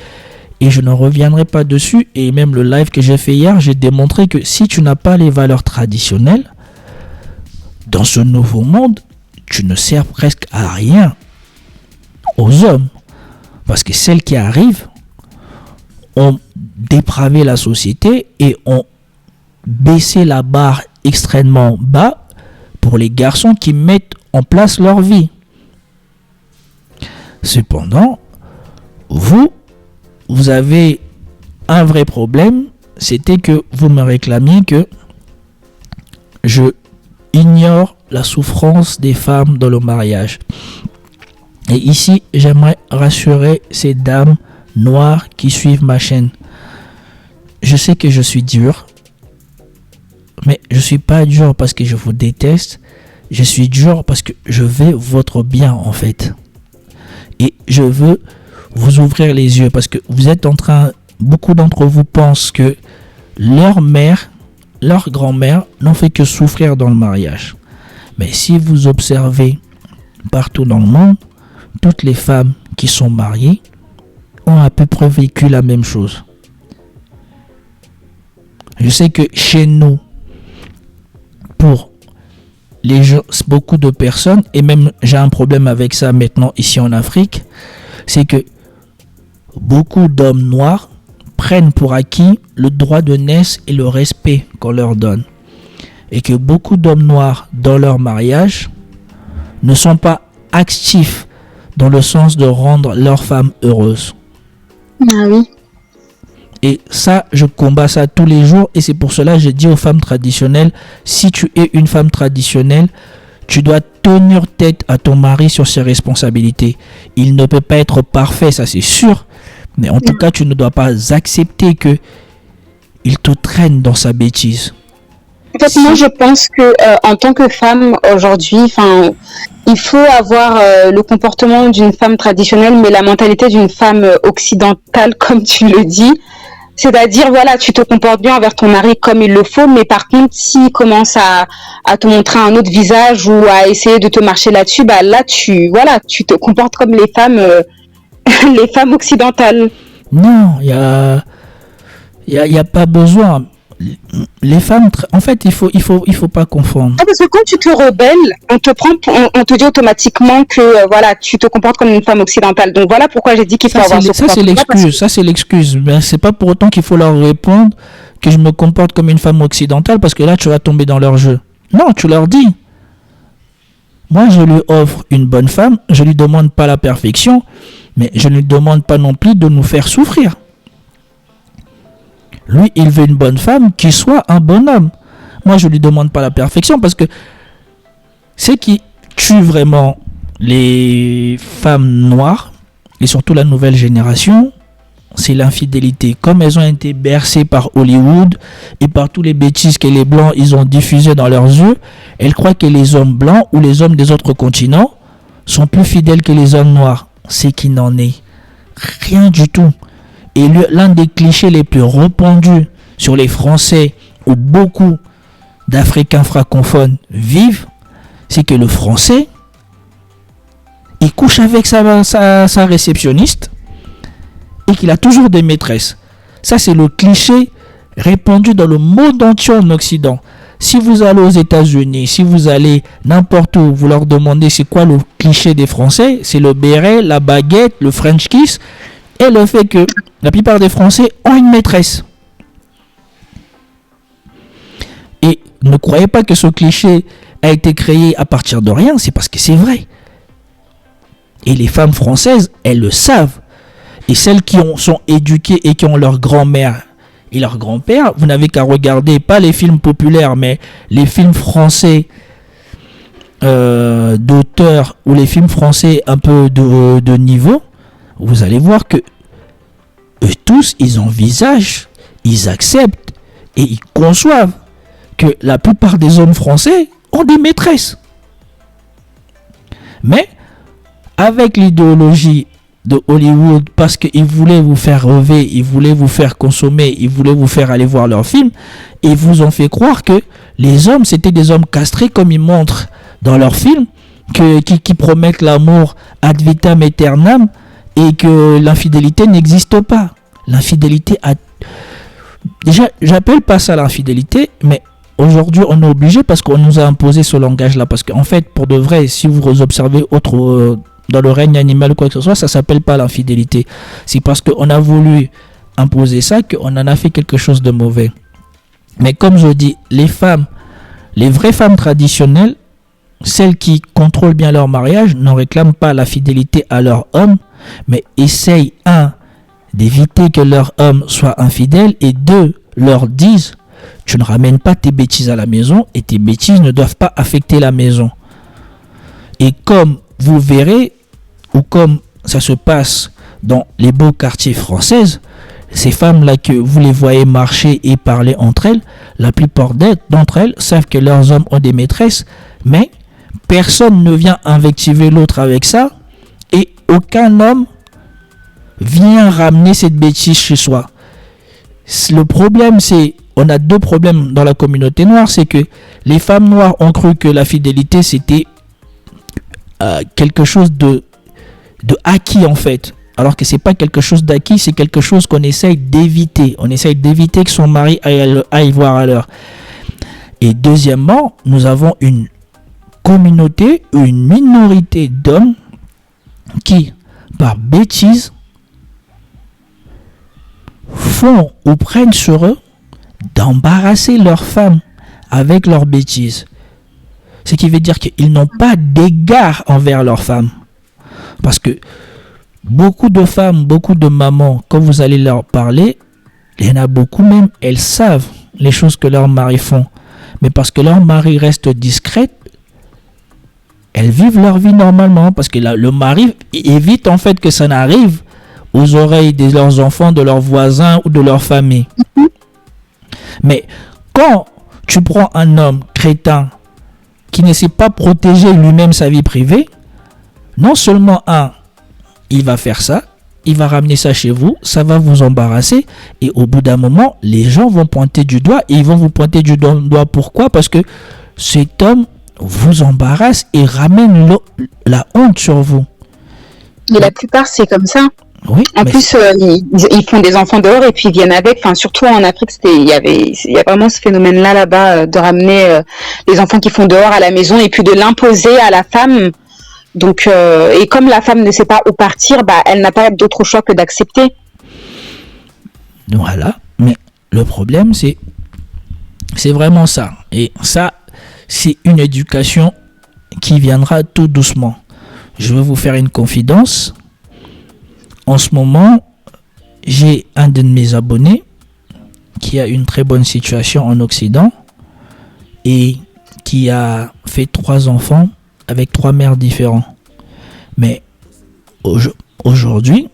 et je ne reviendrai pas dessus. Et même le live que j'ai fait hier, j'ai démontré que si tu n'as pas les valeurs traditionnelles dans ce nouveau monde, tu ne sers presque à rien aux hommes, parce que celles qui arrivent ont dépravé la société et ont baissé la barre extrêmement bas pour les garçons qui mettent en place leur vie. Cependant, vous avez un vrai problème, c'était que vous me réclamiez que je ignore la souffrance des femmes dans le mariage. Et ici, j'aimerais rassurer ces dames noires qui suivent ma chaîne. Je sais que je suis dur, mais je suis pas dur parce que je vous déteste. Je suis dur parce que je veux votre bien en fait. Et je veux vous ouvrir les yeux parce que vous êtes en train, beaucoup d'entre vous pensent que leur mère, leur grand-mère n'ont fait que souffrir dans le mariage. Mais si vous observez partout dans le monde, toutes les femmes qui sont mariées ont à peu près vécu la même chose. Je sais que chez nous, pour beaucoup de personnes, et même j'ai un problème avec ça maintenant ici en Afrique, c'est que beaucoup d'hommes noirs prennent pour acquis le droit de naissance et le respect qu'on leur donne. Et que beaucoup d'hommes noirs dans leur mariage ne sont pas actifs dans le sens de rendre leur femme heureuse. Ah oui. Et ça, je combats ça tous les jours. Et c'est pour cela que je dis aux femmes traditionnelles, si tu es une femme traditionnelle, tu dois tenir tête à ton mari sur ses responsabilités. Il ne peut pas être parfait, ça c'est sûr. Mais en tout cas, tu ne dois pas accepter que il te traîne dans sa bêtise. En fait, moi, je pense que en tant que femme aujourd'hui, il faut avoir le comportement d'une femme traditionnelle, mais la mentalité d'une femme occidentale, comme tu le dis. C'est-à-dire, voilà, tu te comportes bien envers ton mari comme il le faut, mais par contre, s'il commence à te montrer un autre visage ou à essayer de te marcher là-dessus, bah là, tu te comportes comme les femmes, les femmes occidentales. Non, il y a pas besoin. Les femmes, en fait, il faut pas confondre. Ah, parce que quand tu te rebelles, on te dit automatiquement que voilà, tu te comportes comme une femme occidentale. Donc voilà pourquoi j'ai dit qu'il faut avoir ce comportement. Ça c'est l'excuse, ça c'est l'excuse. Mais c'est pas pour autant qu'il faut leur répondre que je me comporte comme une femme occidentale, parce que là tu vas tomber dans leur jeu. Non, tu leur dis. Moi, je lui offre une bonne femme, je lui demande pas la perfection, mais je ne lui demande pas non plus de nous faire souffrir. Lui, il veut une bonne femme qui soit un bon homme. Moi, je ne lui demande pas la perfection, parce que ce qui tue vraiment les femmes noires, et surtout la nouvelle génération, c'est l'infidélité. Comme elles ont été bercées par Hollywood et par tous les bêtises que les blancs ils ont diffusées dans leurs yeux, elles croient que les hommes blancs ou les hommes des autres continents sont plus fidèles que les hommes noirs. C'est qui n'en est rien du tout. Et l'un des clichés les plus répandus sur les Français, où beaucoup d'Africains francophones vivent, c'est que le Français, il couche avec sa réceptionniste et qu'il a toujours des maîtresses. Ça, c'est le cliché répandu dans le monde entier en Occident. Si vous allez aux États-Unis, si vous allez n'importe où, vous leur demandez c'est quoi le cliché des Français, c'est le béret, la baguette, le French kiss, et le fait que la plupart des Français ont une maîtresse. Et ne croyez pas que ce cliché a été créé à partir de rien, c'est parce que c'est vrai. Et les femmes françaises, elles le savent. Et celles qui sont éduquées et qui ont leur grand-mère et leur grand-père, vous n'avez qu'à regarder, pas les films populaires, mais les films français d'auteurs ou les films français un peu de niveau, vous allez voir que eux tous, ils envisagent, ils acceptent et ils conçoivent que la plupart des hommes français ont des maîtresses. Mais avec l'idéologie de Hollywood, parce qu'ils voulaient vous faire rêver, ils voulaient vous faire consommer, ils voulaient vous faire aller voir leurs films, et ils vous ont fait croire que les hommes, c'était des hommes castrés, comme ils montrent dans leurs films, qui promettent l'amour ad vitam aeternam, et que l'infidélité n'existe pas. L'infidélité a... Déjà, j'appelle pas ça l'infidélité, mais aujourd'hui, on est obligé parce qu'on nous a imposé ce langage-là. Parce qu'en fait, pour de vrai, si vous observez dans le règne animal ou quoi que ce soit, ça s'appelle pas l'infidélité. C'est parce qu'on a voulu imposer ça qu'on en a fait quelque chose de mauvais. Mais comme je dis, les femmes, les vraies femmes traditionnelles, celles qui contrôlent bien leur mariage, ne réclament pas la fidélité à leur homme, mais essayent, d'éviter que leur homme soit infidèle, et deux, leur disent, tu ne ramènes pas tes bêtises à la maison, et tes bêtises ne doivent pas affecter la maison. Et comme vous verrez, ou comme ça se passe dans les beaux quartiers françaises, ces femmes-là que vous les voyez marcher et parler entre elles, la plupart d'entre elles savent que leurs hommes ont des maîtresses, mais personne ne vient invectiver l'autre avec ça, et aucun homme vient ramener cette bêtise chez soi. Le problème, c'est, on a deux problèmes dans la communauté noire, c'est que les femmes noires ont cru que la fidélité c'était quelque chose de acquis en fait, alors que c'est pas quelque chose d'acquis, c'est quelque chose qu'on essaye d'éviter. On essaye d'éviter que son mari aille voir à l'heure. Et deuxièmement, nous avons une communauté, une minorité d'hommes qui, par bêtise, font ou prennent sur eux d'embarrasser leurs femmes avec leurs bêtises. Ce qui veut dire qu'ils n'ont pas d'égard envers leurs femmes. Parce que beaucoup de femmes, beaucoup de mamans, quand vous allez leur parler, il y en a beaucoup même, elles savent les choses que leurs maris font. Mais parce que leur mari reste discret, elles vivent leur vie normalement. Parce que le mari évite en fait que ça n'arrive aux oreilles de leurs enfants, de leurs voisins ou de leur famille. Mais quand tu prends un homme crétin qui ne sait pas protéger lui-même sa vie privée, non seulement il va faire ça, il va ramener ça chez vous, ça va vous embarrasser, et au bout d'un moment, les gens vont pointer du doigt, et ils vont vous pointer du doigt. Pourquoi? Parce que cet homme vous embarrasse et ramène la honte sur vous. Mais la plupart, c'est comme ça. Oui, en plus, ils font des enfants dehors et puis ils viennent avec. Enfin, surtout en Afrique, il y a vraiment ce phénomène-là là-bas de ramener les enfants qui font dehors à la maison et puis de l'imposer à la femme. Donc, et comme la femme ne sait pas où partir, elle n'a pas d'autre choix que d'accepter. Voilà. Mais le problème, c'est vraiment ça. Et ça, c'est une éducation qui viendra tout doucement. Je vais vous faire une confidence. En ce moment, j'ai un de mes abonnés qui a une très bonne situation en Occident et qui a fait 3 enfants avec 3 mères différents. Mais aujourd'hui,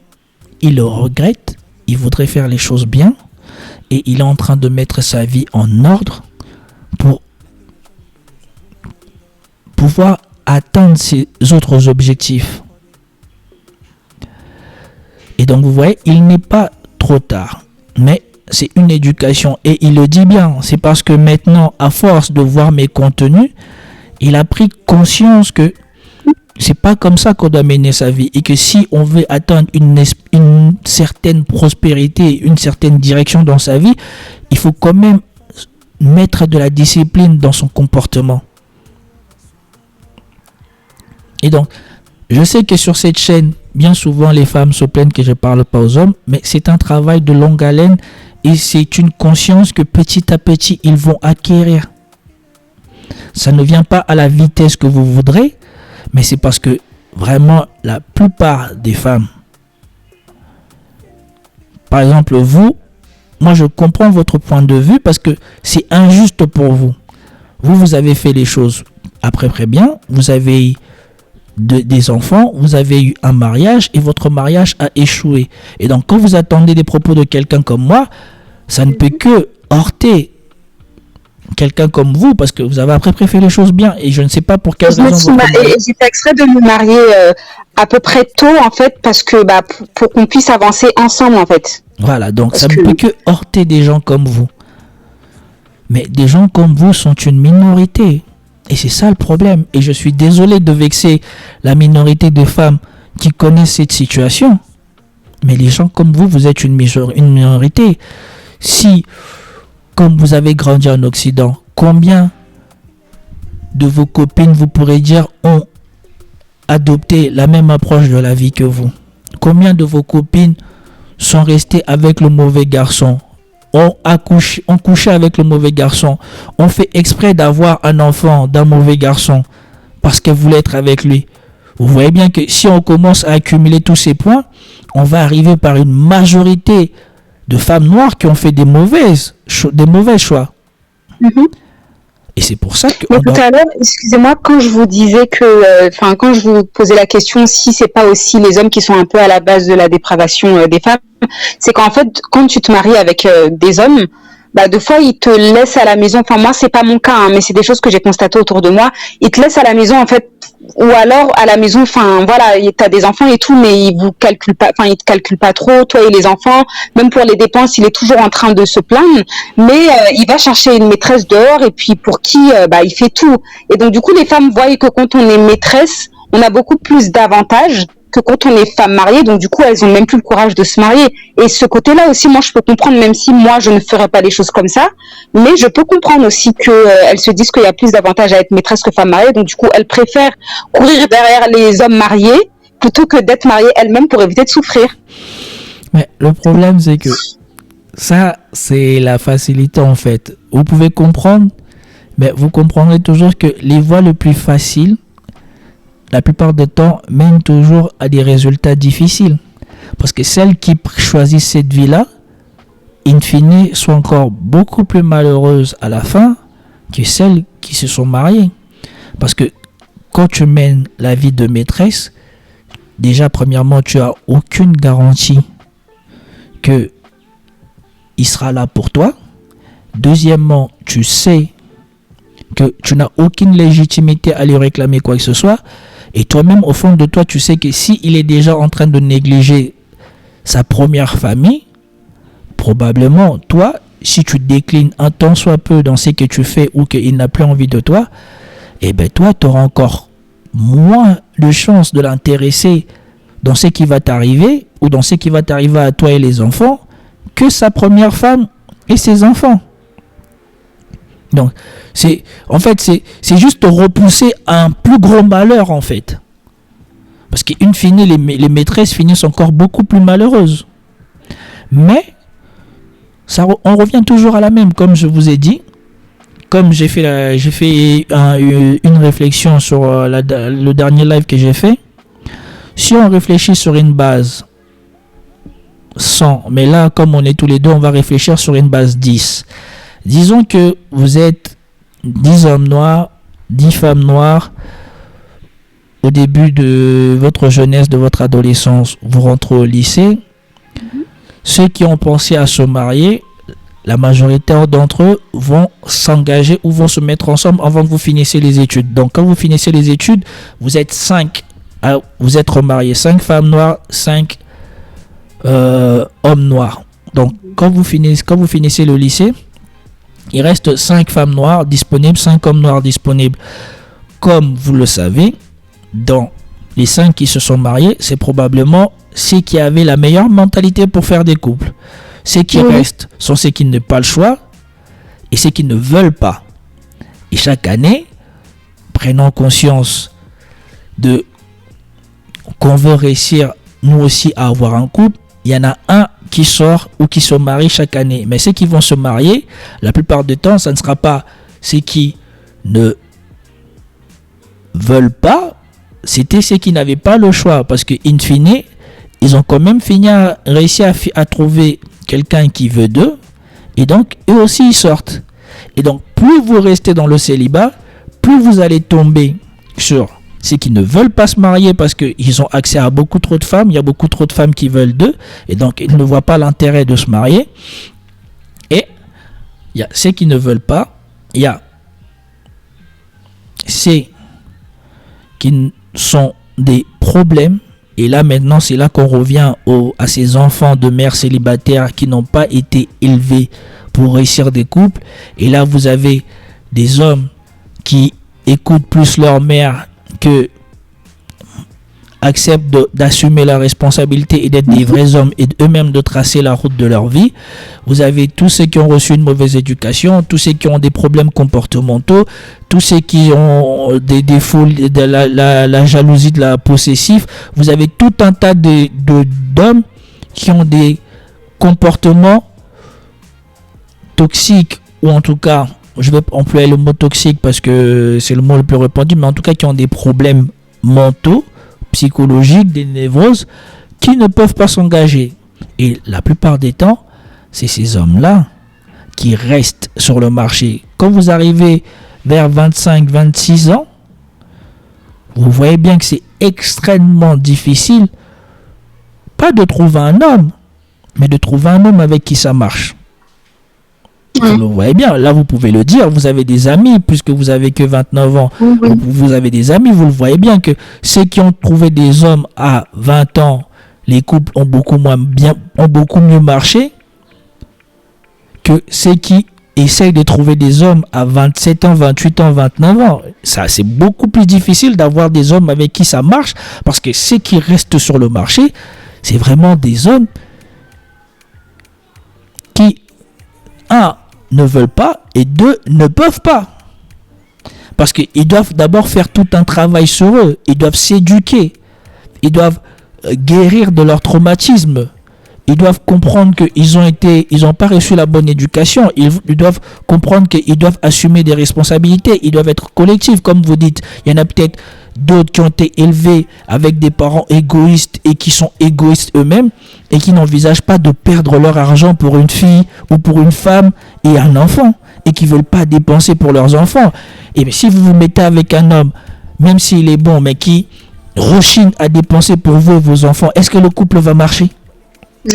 il le regrette, il voudrait faire les choses bien et il est en train de mettre sa vie en ordre pour pouvoir atteindre ses autres objectifs. Et donc vous voyez, il n'est pas trop tard, mais c'est une éducation et il le dit bien. C'est parce que maintenant, à force de voir mes contenus, il a pris conscience que c'est pas comme ça qu'on doit mener sa vie et que si on veut atteindre une certaine prospérité, une certaine direction dans sa vie, il faut quand même mettre de la discipline dans son comportement. Et donc, je sais que sur cette chaîne, bien souvent les femmes se plaignent que je ne parle pas aux hommes, mais c'est un travail de longue haleine et c'est une conscience que petit à petit ils vont acquérir. Ça ne vient pas à la vitesse que vous voudrez, mais c'est parce que vraiment la plupart des femmes, par exemple vous, moi je comprends votre point de vue parce que c'est injuste pour vous. Vous avez fait les choses à peu près bien, vous avez des enfants, vous avez eu un mariage et votre mariage a échoué. Et donc quand vous attendez des propos de quelqu'un comme moi, ça ne peut que heurter quelqu'un comme vous parce que vous avez après fait les choses bien et je ne sais pas pour quelle raison. J'ai fait exprès de me marier à peu près tôt en fait parce que pour qu'on puisse avancer ensemble en fait. Voilà, donc ça ne peut que heurter des gens comme vous. Mais des gens comme vous sont une minorité. Et c'est ça le problème. Et je suis désolé de vexer la minorité de femmes qui connaissent cette situation. Mais les gens comme vous, vous êtes une minorité. Si, comme vous avez grandi en Occident, combien de vos copines, vous pourrez dire, ont adopté la même approche de la vie que vous? Combien de vos copines sont restées avec le mauvais garçon? On couché avec le mauvais garçon. On fait exprès d'avoir un enfant d'un mauvais garçon parce qu'elle voulait être avec lui. Vous voyez bien que si on commence à accumuler tous ces points, on va arriver par une majorité de femmes noires qui ont fait des mauvais choix. Mm-hmm. Et c'est pour ça que... Mais tout à l'heure, excusez-moi, quand je vous disais que... quand je vous posais la question si c'est pas aussi les hommes qui sont un peu à la base de la dépravation des femmes, c'est qu'en fait, quand tu te maries avec des hommes, deux fois, ils te laissent à la maison. Enfin, moi, c'est pas mon cas, mais c'est des choses que j'ai constatées autour de moi. Ils te laissent à la maison, en fait, ou alors à la maison, voilà, t'as des enfants et tout, mais ils te calculent pas trop, toi et les enfants. Même pour les dépenses, il est toujours en train de se plaindre, mais il va chercher une maîtresse dehors et puis pour qui, il fait tout. Et donc, du coup, les femmes voient que quand on est maîtresse, on a beaucoup plus d'avantages que quand on est femme mariée, donc du coup, elles ont même plus le courage de se marier. Et ce côté-là aussi, moi, je peux comprendre, même si moi, je ne ferais pas les choses comme ça, mais je peux comprendre aussi que elles se disent qu'il y a plus d'avantages à être maîtresse que femme mariée, donc du coup, elles préfèrent courir derrière les hommes mariés plutôt que d'être mariées elles-mêmes pour éviter de souffrir. Mais le problème, c'est que ça, c'est la facilité en fait. Vous pouvez comprendre, mais vous comprendrez toujours que les voies les plus faciles, la plupart du temps, mènent toujours à des résultats difficiles. Parce que celles qui choisissent cette vie-là, in fine, sont encore beaucoup plus malheureuses à la fin que celles qui se sont mariées. Parce que quand tu mènes la vie de maîtresse, déjà, premièrement, tu n'as aucune garantie que il sera là pour toi. Deuxièmement, tu sais que tu n'as aucune légitimité à lui réclamer quoi que ce soit. Et toi-même, au fond de toi, tu sais que s'il est déjà en train de négliger sa première famille, probablement, toi, si tu déclines un tant soit peu dans ce que tu fais ou qu'il n'a plus envie de toi, eh bien, toi, tu auras encore moins de chances de l'intéresser dans ce qui va t'arriver ou dans ce qui va t'arriver à toi et les enfants que sa première femme et ses enfants. Donc, c'est juste repousser à un plus gros malheur, en fait. Parce qu'in fine, les maîtresses finissent encore beaucoup plus malheureuses. Mais, on revient toujours à la même, comme je vous ai dit. Comme j'ai fait une réflexion sur le dernier live que j'ai fait. Si on réfléchit sur une base 100, mais là, comme on est tous les deux, on va réfléchir sur une base 10. Disons que vous êtes 10 hommes noirs, 10 femmes noires. Au début de votre jeunesse, de votre adolescence, vous rentrez au lycée. Ceux qui ont pensé à se marier, la majorité d'entre eux vont s'engager ou vont se mettre ensemble avant que vous finissiez les études. Donc, quand vous finissez les études, vous êtes 5. Vous êtes remariés. 5 femmes noires, 5 hommes noirs. Donc, quand vous finissez le lycée, il reste 5 femmes noires disponibles, 5 hommes noirs disponibles. Comme vous le savez, dans les 5 qui se sont mariés, c'est probablement ceux qui avaient la meilleure mentalité pour faire des couples. Ceux qui restent sont ceux qui n'ont pas le choix et ceux qui ne veulent pas. Et chaque année, prenons conscience de qu'on veut réussir nous aussi à avoir un couple, il y en a un qui sort ou qui se marie chaque année. Mais ceux qui vont se marier, la plupart du temps, ça ne sera pas ceux qui ne veulent pas, c'était ceux qui n'avaient pas le choix. Parce que, in fine, ils ont quand même réussi à trouver quelqu'un qui veut d'eux. Et donc, eux aussi, ils sortent. Et donc, plus vous restez dans le célibat, plus vous allez tomber sur ceux qui ne veulent pas se marier parce qu'ils ont accès à beaucoup trop de femmes. Il y a beaucoup trop de femmes qui veulent d'eux. Et donc, ils ne voient pas l'intérêt de se marier. Et il y a ceux qui ne veulent pas. Il y a ceux qui sont des problèmes. Et là, maintenant, c'est là qu'on revient à ces enfants de mères célibataires qui n'ont pas été élevés pour réussir des couples. Et là, vous avez des hommes qui écoutent plus leur mère que acceptent d'assumer la responsabilité et d'être des vrais hommes et eux-mêmes de tracer la route de leur vie. Vous avez tous ceux qui ont reçu une mauvaise éducation, tous ceux qui ont des problèmes comportementaux, tous ceux qui ont des défauts de la jalousie, de la possessif. Vous avez tout un tas d'hommes qui ont des comportements toxiques, ou en tout cas, je vais employer le mot toxique parce que c'est le mot le plus répandu, mais en tout cas qui ont des problèmes mentaux, psychologiques, des névroses, qui ne peuvent pas s'engager. Et la plupart des temps, c'est ces hommes-là qui restent sur le marché. Quand vous arrivez vers 25-26 ans, vous voyez bien que c'est extrêmement difficile, pas de trouver un homme, mais de trouver un homme avec qui ça marche. Vous voyez bien, là vous pouvez le dire, vous avez des amis, puisque vous avez que 29 ans, vous avez des amis, vous le voyez bien que ceux qui ont trouvé des hommes à 20 ans, les couples ont beaucoup mieux marché que ceux qui essaye de trouver des hommes à 27 ans, 28 ans, 29 ans. Ça, c'est beaucoup plus difficile d'avoir des hommes avec qui ça marche, parce que ceux qui restent sur le marché, c'est vraiment des hommes qui, un, ne veulent pas, et deux, ne peuvent pas. Parce qu'ils doivent d'abord faire tout un travail sur eux. Ils doivent s'éduquer. Ils doivent guérir de leur traumatisme. Ils doivent comprendre qu'ils n'ont pas reçu la bonne éducation. Ils doivent comprendre qu'ils doivent assumer des responsabilités. Ils doivent être collectifs, comme vous dites. Il y en a peut-être d'autres qui ont été élevés avec des parents égoïstes et qui sont égoïstes eux-mêmes et qui n'envisagent pas de perdre leur argent pour une fille ou pour une femme et un enfant et qui ne veulent pas dépenser pour leurs enfants. Et bien, si vous vous mettez avec un homme, même s'il est bon, mais qui rechigne à dépenser pour vous et vos enfants, est-ce que le couple va marcher?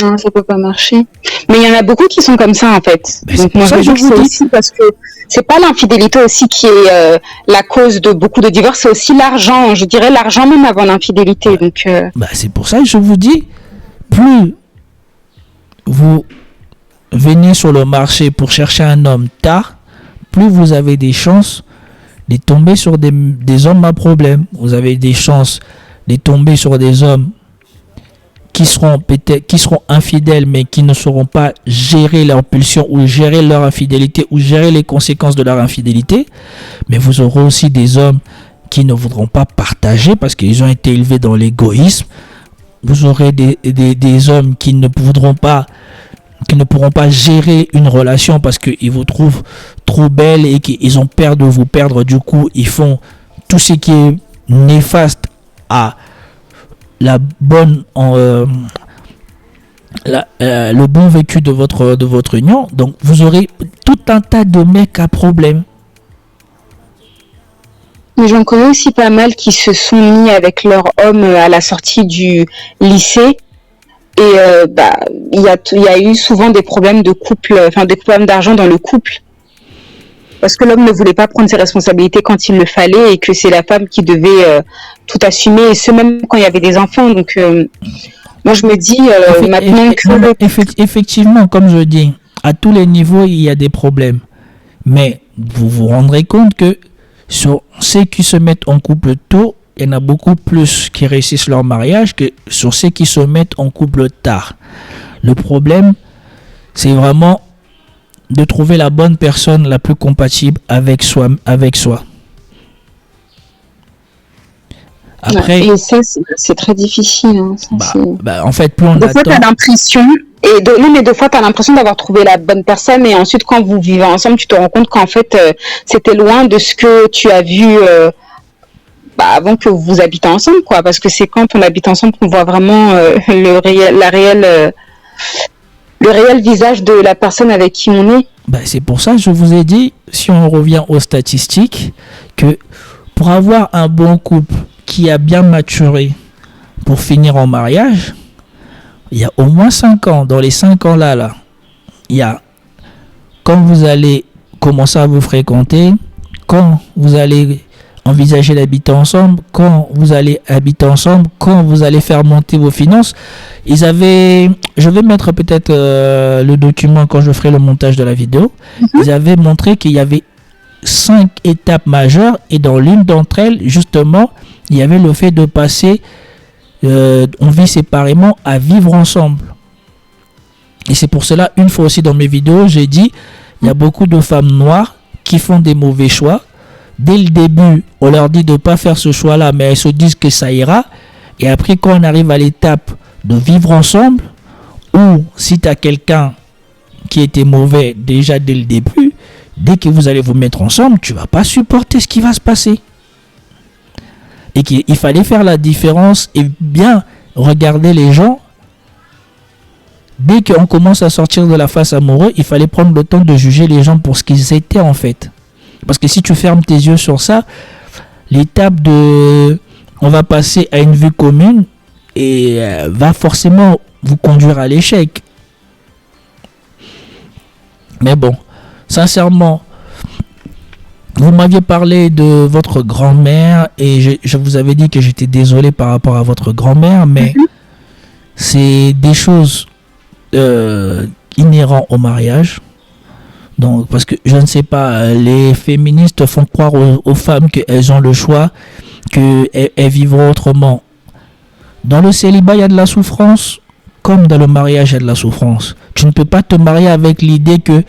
Non, ça peut pas marcher. Mais il y en a beaucoup qui sont comme ça, en fait. Ben, donc moi, je dis que c'est aussi parce que c'est pas l'infidélité aussi qui est la cause de beaucoup de divorces, c'est aussi l'argent. Je dirais l'argent même avant l'infidélité. Ouais. Donc, c'est pour ça que je vous dis, plus vous venez sur le marché pour chercher un homme tard, plus vous avez des chances de tomber sur des hommes à problème. Vous avez des chances de tomber sur des hommes qui seront infidèles, mais qui ne sauront pas gérer leur pulsion ou gérer leur infidélité ou gérer les conséquences de leur infidélité. Mais vous aurez aussi des hommes qui ne voudront pas partager parce qu'ils ont été élevés dans l'égoïsme. Vous aurez des hommes qui ne pourront pas gérer une relation parce qu'ils vous trouvent trop belle et qu'ils ont peur de vous perdre. Du coup, ils font tout ce qui est néfaste à le bon vécu de votre union. Donc vous aurez tout un tas de mecs à problème. Mais j'en connais aussi pas mal qui se sont mis avec leur homme à la sortie du lycée. Et il y a eu souvent des problèmes de couple, des problèmes d'argent dans le couple. Parce que l'homme ne voulait pas prendre ses responsabilités quand il le fallait et que c'est la femme qui devait tout assumer, et ce même quand il y avait des enfants. Donc, moi, je me dis maintenant que... Effectivement, comme je dis, à tous les niveaux, il y a des problèmes. Mais vous vous rendrez compte que sur ceux qui se mettent en couple tôt, il y en a beaucoup plus qui réussissent leur mariage que sur ceux qui se mettent en couple tard. Le problème, c'est vraiment de trouver la bonne personne la plus compatible avec soi. Après, et ça, c'est très difficile. Hein. En fait, plus on attend... fois, tu as l'impression... mais deux fois, tu as l'impression d'avoir trouvé la bonne personne. Et ensuite, quand vous vivez ensemble, tu te rends compte qu'en fait, c'était loin de ce que tu as vu avant que vous habitez ensemble. Parce que c'est quand on habite ensemble qu'on voit vraiment le réel visage de la personne avec qui on est. C'est pour ça que je vous ai dit, si on revient aux statistiques, que pour avoir un bon couple qui a bien maturé pour finir en mariage, il y a au moins 5 ans. Dans les 5 ans là, il y a quand vous allez commencer à vous fréquenter, quand vous allez envisager d'habiter ensemble, quand vous allez habiter ensemble, quand vous allez faire monter vos finances. Je vais mettre peut-être le document quand je ferai le montage de la vidéo. Ils avaient montré qu'il y avait 5 étapes majeures et dans l'une d'entre elles, justement, il y avait le fait de passer, on vit séparément, à vivre ensemble. Et c'est pour cela, une fois aussi dans mes vidéos, j'ai dit, il y a beaucoup de femmes noires qui font des mauvais choix. Dès le début, on leur dit de ne pas faire ce choix-là, mais elles se disent que ça ira. Et après, quand on arrive à l'étape de vivre ensemble, ou si tu as quelqu'un qui était mauvais déjà dès le début, dès que vous allez vous mettre ensemble, tu ne vas pas supporter ce qui va se passer. Et qu'il fallait faire la différence et bien regarder les gens. Dès qu'on commence à sortir de la phase amoureuse, il fallait prendre le temps de juger les gens pour ce qu'ils étaient en fait. Parce que si tu fermes tes yeux sur ça, l'étape de on va passer à une vue commune et va forcément vous conduire à l'échec. Mais bon, sincèrement, vous m'aviez parlé de votre grand-mère et je vous avais dit que j'étais désolé par rapport à votre grand-mère, mais c'est des choses inhérentes au mariage. Donc, parce que je ne sais pas, les féministes font croire aux femmes qu'elles ont le choix, qu'elles vivront autrement. Dans le célibat, il y a de la souffrance, comme dans le mariage, il y a de la souffrance. Tu ne peux pas te marier avec l'idée que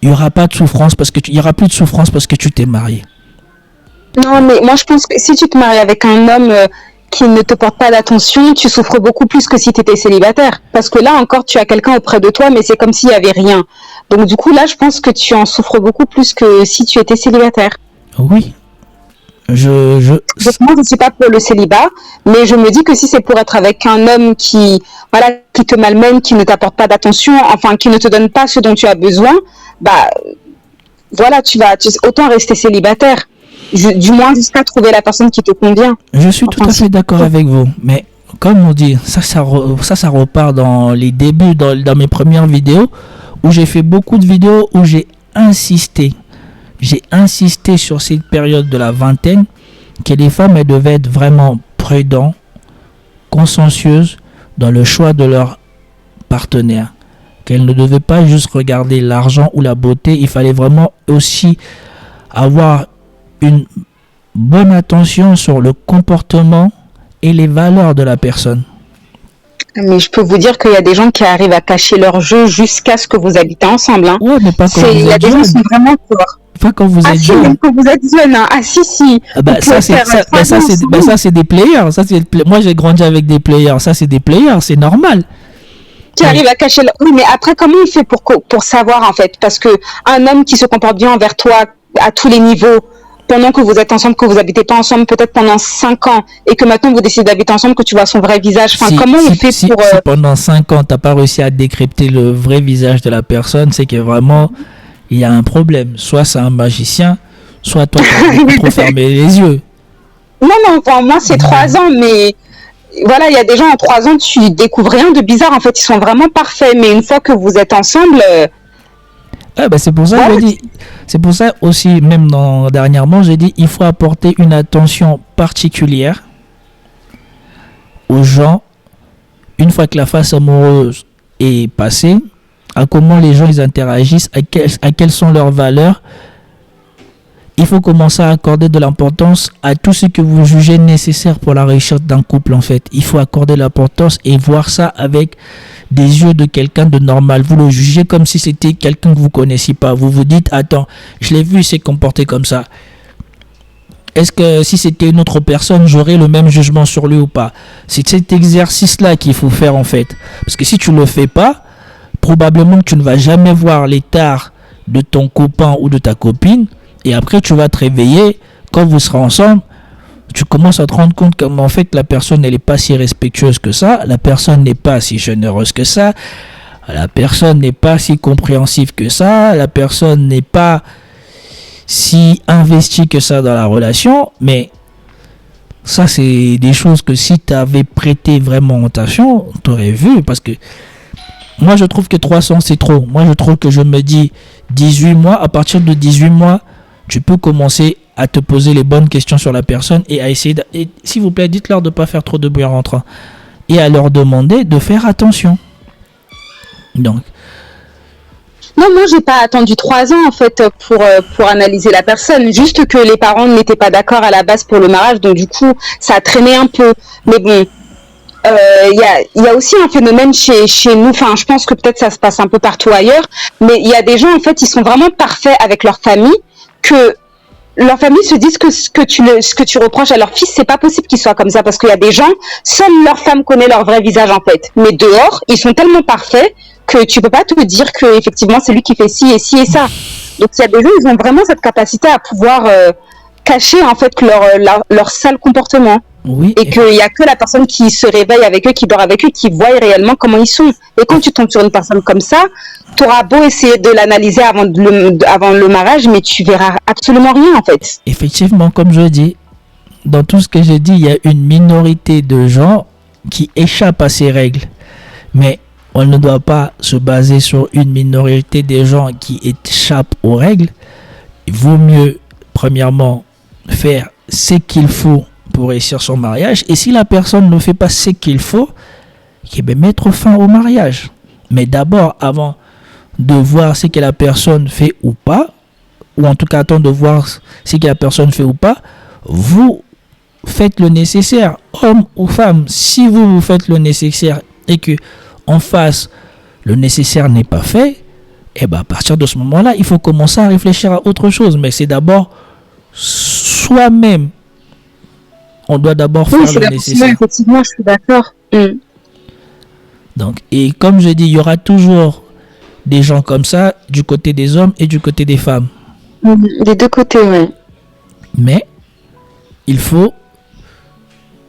il n'y aura pas de souffrance parce que il y aura plus de souffrance parce que tu t'es marié. Non, mais moi je pense que si tu te maries avec un homme qui ne te porte pas d'attention, tu souffres beaucoup plus que si tu étais célibataire. Parce que là encore, tu as quelqu'un auprès de toi, mais c'est comme s'il n'y avait rien. Donc du coup, là, je pense que tu en souffres beaucoup plus que si tu étais célibataire. Oui. Moi, je ne suis pas pour le célibat, mais je me dis que si c'est pour être avec un homme qui te malmène, qui ne t'apporte pas d'attention, enfin, qui ne te donne pas ce dont tu as besoin, bah, voilà, autant rester célibataire. Du moins jusqu'à trouver la personne qui te convient. Je suis tout à fait d'accord avec vous, mais comme on dit, ça repart dans les débuts, dans mes premières vidéos, où j'ai fait beaucoup de vidéos où j'ai insisté sur cette période de la vingtaine, que les femmes, elles devaient être vraiment prudentes, consciencieuses dans le choix de leur partenaire, qu'elles ne devaient pas juste regarder l'argent ou la beauté, il fallait vraiment aussi avoir une bonne attention sur le comportement et les valeurs de la personne. Mais je peux vous dire qu'il y a des gens qui arrivent à cacher leur jeu jusqu'à ce que vous habitez ensemble. Hein. Ouais, mais pas quand vous êtes jeune. Il y a des gens qui sont vraiment forts. Pas quand vous êtes jeune. Même quand vous êtes jeune. Hein. Ah si. Ça c'est des players. Moi j'ai grandi avec des players. Ça c'est des players, c'est normal. Qui arrive à cacher leur... Oui, mais après comment il fait pour savoir en fait? Parce que un homme qui se comporte bien envers toi à tous les niveaux, pendant que vous êtes ensemble, que vous habitez pas ensemble, peut-être pendant 5 ans, et que maintenant vous décidez d'habiter ensemble, que tu vois son vrai visage. Enfin, comment on fait pour... Si pendant 5 ans, t'as pas réussi à décrypter le vrai visage de la personne, c'est que vraiment, il y a un problème. Soit c'est un magicien, soit toi, t'as trop fermé les yeux. Non, enfin, moi, c'est 3 ans, mais... Voilà, il y a des gens en 3 ans, tu découvres rien de bizarre. En fait, ils sont vraiment parfaits, mais une fois que vous êtes ensemble... c'est pour ça que je dis, c'est pour ça aussi, même dernièrement, j'ai dit il faut apporter une attention particulière aux gens une fois que la phase amoureuse est passée, à comment les gens ils interagissent, à quelles sont leurs valeurs. Il faut commencer à accorder de l'importance à tout ce que vous jugez nécessaire pour la réussite d'un couple en fait. Il faut accorder l'importance et voir ça avec des yeux de quelqu'un de normal. Vous le jugez comme si c'était quelqu'un que vous connaissiez pas. Vous vous dites, attends, je l'ai vu, il s'est comporté comme ça. Est-ce que si c'était une autre personne, j'aurais le même jugement sur lui ou pas? C'est cet exercice-là qu'il faut faire en fait. Parce que si tu ne le fais pas, probablement que tu ne vas jamais voir les tares de ton copain ou de ta copine. Et après, tu vas te réveiller, quand vous serez ensemble, tu commences à te rendre compte qu'en fait, la personne, elle n'est pas si respectueuse que ça, la personne n'est pas si généreuse que ça, la personne n'est pas si compréhensive que ça, la personne n'est pas si investie que ça dans la relation, mais ça, c'est des choses que si tu avais prêté vraiment attention, tu aurais vu, parce que moi, je trouve que 300, c'est trop. Moi, je trouve que je me dis 18 mois, à partir de 18 mois, tu peux commencer à te poser les bonnes questions sur la personne et à essayer et s'il vous plaît, dites-leur de ne pas faire trop de bruit en rentrant et à leur demander de faire attention. Donc. Non, moi, j'ai pas attendu 3 ans, en fait, pour analyser la personne. Juste que les parents n'étaient pas d'accord à la base pour le mariage, donc du coup, ça a traîné un peu. Mais bon, il y a aussi un phénomène chez nous, enfin, je pense que peut-être ça se passe un peu partout ailleurs, mais il y a des gens, en fait, ils sont vraiment parfaits avec leur famille, que leur famille se disent que ce que tu reproches à leur fils, c'est pas possible qu'ils soient comme ça, parce qu'il y a des gens, seule leur femme connaît leur vrai visage en fait, mais dehors ils sont tellement parfaits que tu peux pas te dire que effectivement c'est lui qui fait ci et ça. Donc il y a des gens, ils ont vraiment cette capacité à pouvoir cacher en fait leur sale comportement. Oui, et qu'il y a que la personne qui se réveille avec eux, qui dort avec eux, qui voit réellement comment ils sont. Et quand tu tombes sur une personne comme ça, tu auras beau essayer de l'analyser avant le mariage, mais tu verras absolument rien en fait. Effectivement, comme je dis, dans tout ce que j'ai dit, il y a une minorité de gens qui échappent à ces règles. Mais on ne doit pas se baser sur une minorité des gens qui échappent aux règles. Il vaut mieux, premièrement, faire ce qu'il faut pour réussir son mariage, et si la personne ne fait pas ce qu'il faut, mettre fin au mariage. Mais d'abord, avant de voir ce que la personne fait ou pas, ou en tout cas attendre de voir ce que la personne fait ou pas, vous faites le nécessaire, homme ou femme. Si vous faites le nécessaire et que en face le nécessaire n'est pas fait, et ben à partir de ce moment-là, il faut commencer à réfléchir à autre chose. Mais c'est d'abord soi-même. On doit d'abord faire le nécessaire. Effectivement, je suis d'accord. Donc, et comme je dis, il y aura toujours des gens comme ça du côté des hommes et du côté des femmes. Des deux côtés, oui. Mais il faut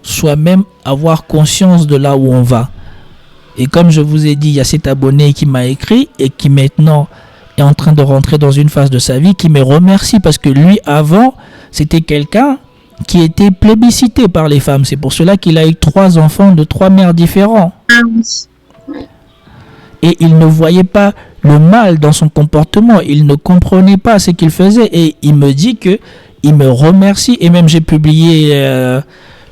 soi-même avoir conscience de là où on va. Et comme je vous ai dit, il y a cet abonné qui m'a écrit et qui maintenant est en train de rentrer dans une phase de sa vie, qui me remercie parce que lui, avant, c'était quelqu'un qui était plébiscité par les femmes. C'est pour cela qu'il a eu 3 enfants de 3 mères différents. Ah oui. Et il ne voyait pas le mal dans son comportement. Il ne comprenait pas ce qu'il faisait. Et il me dit que il me remercie. Et même j'ai publié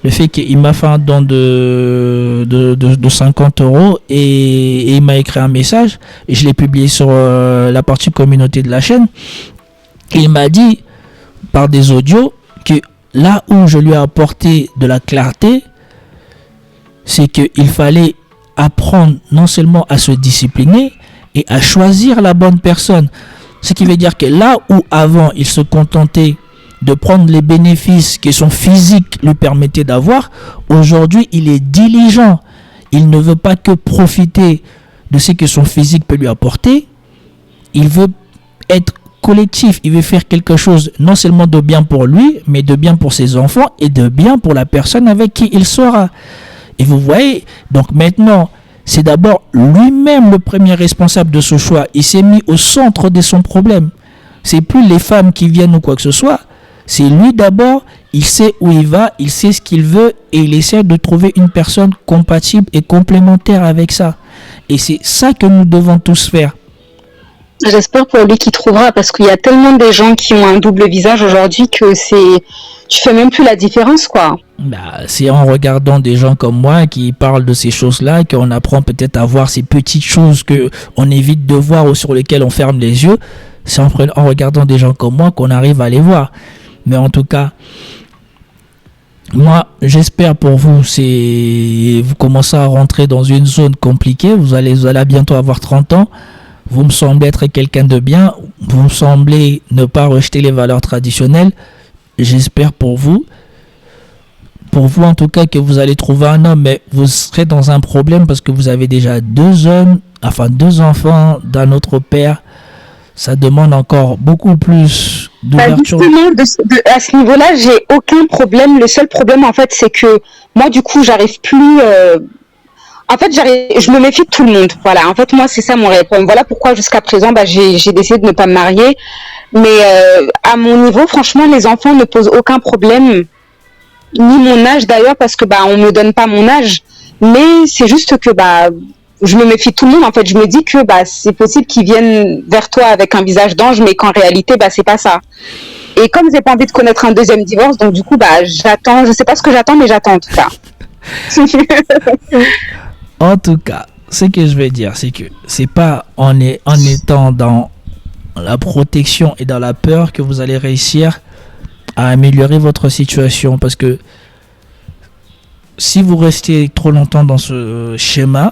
le fait qu'il m'a fait un don de 50 € et il m'a écrit un message. Et je l'ai publié sur la partie communauté de la chaîne. Et il m'a dit par des audios que là où je lui ai apporté de la clarté, c'est qu'il fallait apprendre non seulement à se discipliner et à choisir la bonne personne. Ce qui veut dire que là où avant il se contentait de prendre les bénéfices que son physique lui permettait d'avoir, aujourd'hui il est diligent. Il ne veut pas que profiter de ce que son physique peut lui apporter. Il veut être collectif. Il veut faire quelque chose non seulement de bien pour lui, mais de bien pour ses enfants et de bien pour la personne avec qui il sera. Et vous voyez, donc maintenant, c'est d'abord lui-même le premier responsable de ce choix. Il s'est mis au centre de son problème. C'est plus les femmes qui viennent ou quoi que ce soit. C'est lui d'abord, il sait où il va, il sait ce qu'il veut et il essaie de trouver une personne compatible et complémentaire avec ça. Et c'est ça que nous devons tous faire. J'espère pour lui qu'il trouvera, parce qu'il y a tellement de gens qui ont un double visage aujourd'hui que tu fais même plus la différence, quoi. Bah, c'est en regardant des gens comme moi qui parlent de ces choses-là qu'on apprend peut-être à voir ces petites choses qu'on évite de voir ou sur lesquelles on ferme les yeux. C'est en regardant des gens comme moi qu'on arrive à les voir. Mais en tout cas, moi, j'espère pour vous, vous commencez à rentrer dans une zone compliquée. Vous allez bientôt avoir 30 ans. Vous me semblez être quelqu'un de bien. Vous me semblez ne pas rejeter les valeurs traditionnelles. J'espère pour vous en tout cas, que vous allez trouver un homme, mais vous serez dans un problème parce que vous avez déjà 2 enfants d'un autre père. Ça demande encore beaucoup plus d'ouverture. Justement, à ce niveau-là, j'ai aucun problème. Le seul problème, en fait, c'est que moi, du coup, j'arrive plus. En fait, je me méfie de tout le monde. Voilà. En fait, moi, c'est ça mon problème. Voilà pourquoi jusqu'à présent, j'ai décidé de ne pas me marier. Mais à mon niveau, franchement, les enfants ne posent aucun problème. Ni mon âge d'ailleurs, parce que on me donne pas mon âge. Mais c'est juste que je me méfie de tout le monde. En fait, je me dis que c'est possible qu'ils viennent vers toi avec un visage d'ange, mais qu'en réalité, c'est pas ça. Et comme j'ai pas envie de connaître un deuxième divorce, donc du coup, j'attends. Je sais pas ce que j'attends, mais j'attends en tout cas. En tout cas, ce que je vais dire, c'est que c'est pas en étant dans la protection et dans la peur que vous allez réussir à améliorer votre situation, parce que si vous restez trop longtemps dans ce schéma,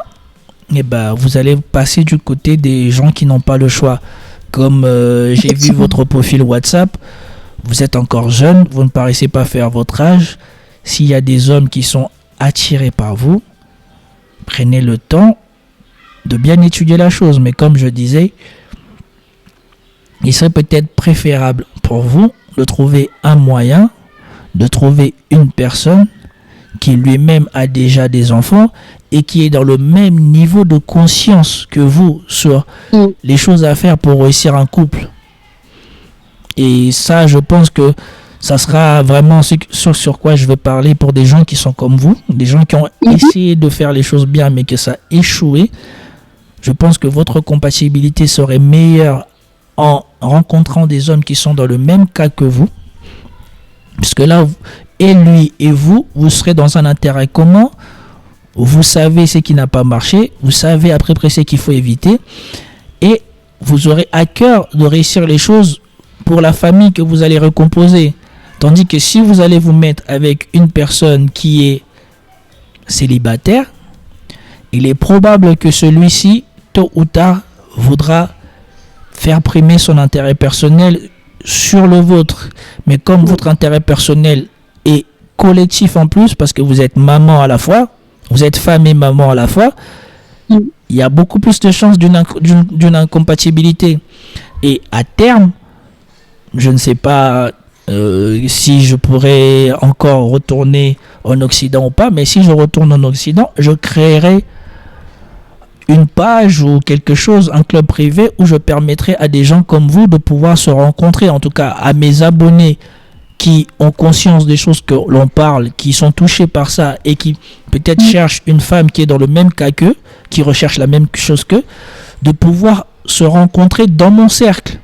vous allez passer du côté des gens qui n'ont pas le choix. Comme j'ai vu votre profil WhatsApp, vous êtes encore jeune, vous ne paraissez pas faire votre âge. S'il y a des hommes qui sont attirés par vous, prenez le temps de bien étudier la chose. Mais comme je disais, il serait peut-être préférable pour vous de trouver un moyen, de trouver une personne qui lui-même a déjà des enfants et qui est dans le même niveau de conscience que vous sur les choses à faire pour réussir un couple. Et ça, je pense que ça sera vraiment sur quoi je vais parler pour des gens qui sont comme vous, des gens qui ont essayé de faire les choses bien mais que ça a échoué. Je pense que votre compatibilité serait meilleure en rencontrant des hommes qui sont dans le même cas que vous. Puisque là, et lui et vous serez dans un intérêt commun. Vous savez ce qui n'a pas marché. Vous savez à peu près ce qu'il faut éviter. Et vous aurez à cœur de réussir les choses pour la famille que vous allez recomposer. Tandis que si vous allez vous mettre avec une personne qui est célibataire, il est probable que celui-ci, tôt ou tard, voudra faire primer son intérêt personnel sur le vôtre. Mais comme votre intérêt personnel est collectif en plus, parce que vous êtes maman à la fois, vous êtes femme et maman à la fois, il y a beaucoup plus de chances d'une incompatibilité. Et à terme, je ne sais pas si je pourrais encore retourner en Occident ou pas, mais si je retourne en Occident, je créerai une page ou quelque chose, un club privé où je permettrai à des gens comme vous de pouvoir se rencontrer, en tout cas à mes abonnés qui ont conscience des choses que l'on parle, qui sont touchés par ça et qui peut-être cherchent une femme qui est dans le même cas qu'eux, qui recherche la même chose qu'eux, de pouvoir se rencontrer dans mon cercle.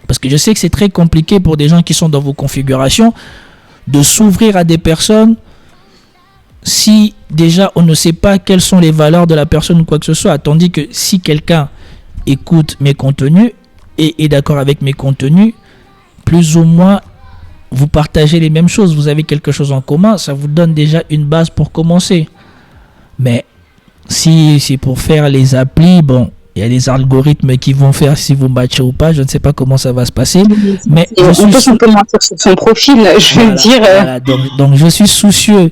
Parce que je sais que c'est très compliqué pour des gens qui sont dans vos configurations de s'ouvrir à des personnes si déjà on ne sait pas quelles sont les valeurs de la personne ou quoi que ce soit. Tandis que si quelqu'un écoute mes contenus et est d'accord avec mes contenus, plus ou moins vous partagez les mêmes choses, vous avez quelque chose en commun, ça vous donne déjà une base pour commencer. Mais si c'est pour faire les applis, bon, il y a des algorithmes qui vont faire si vous matchez ou pas, je ne sais pas comment ça va se passer. Mais on peut simplement sur son profil, je veux dire. Voilà, donc je suis soucieux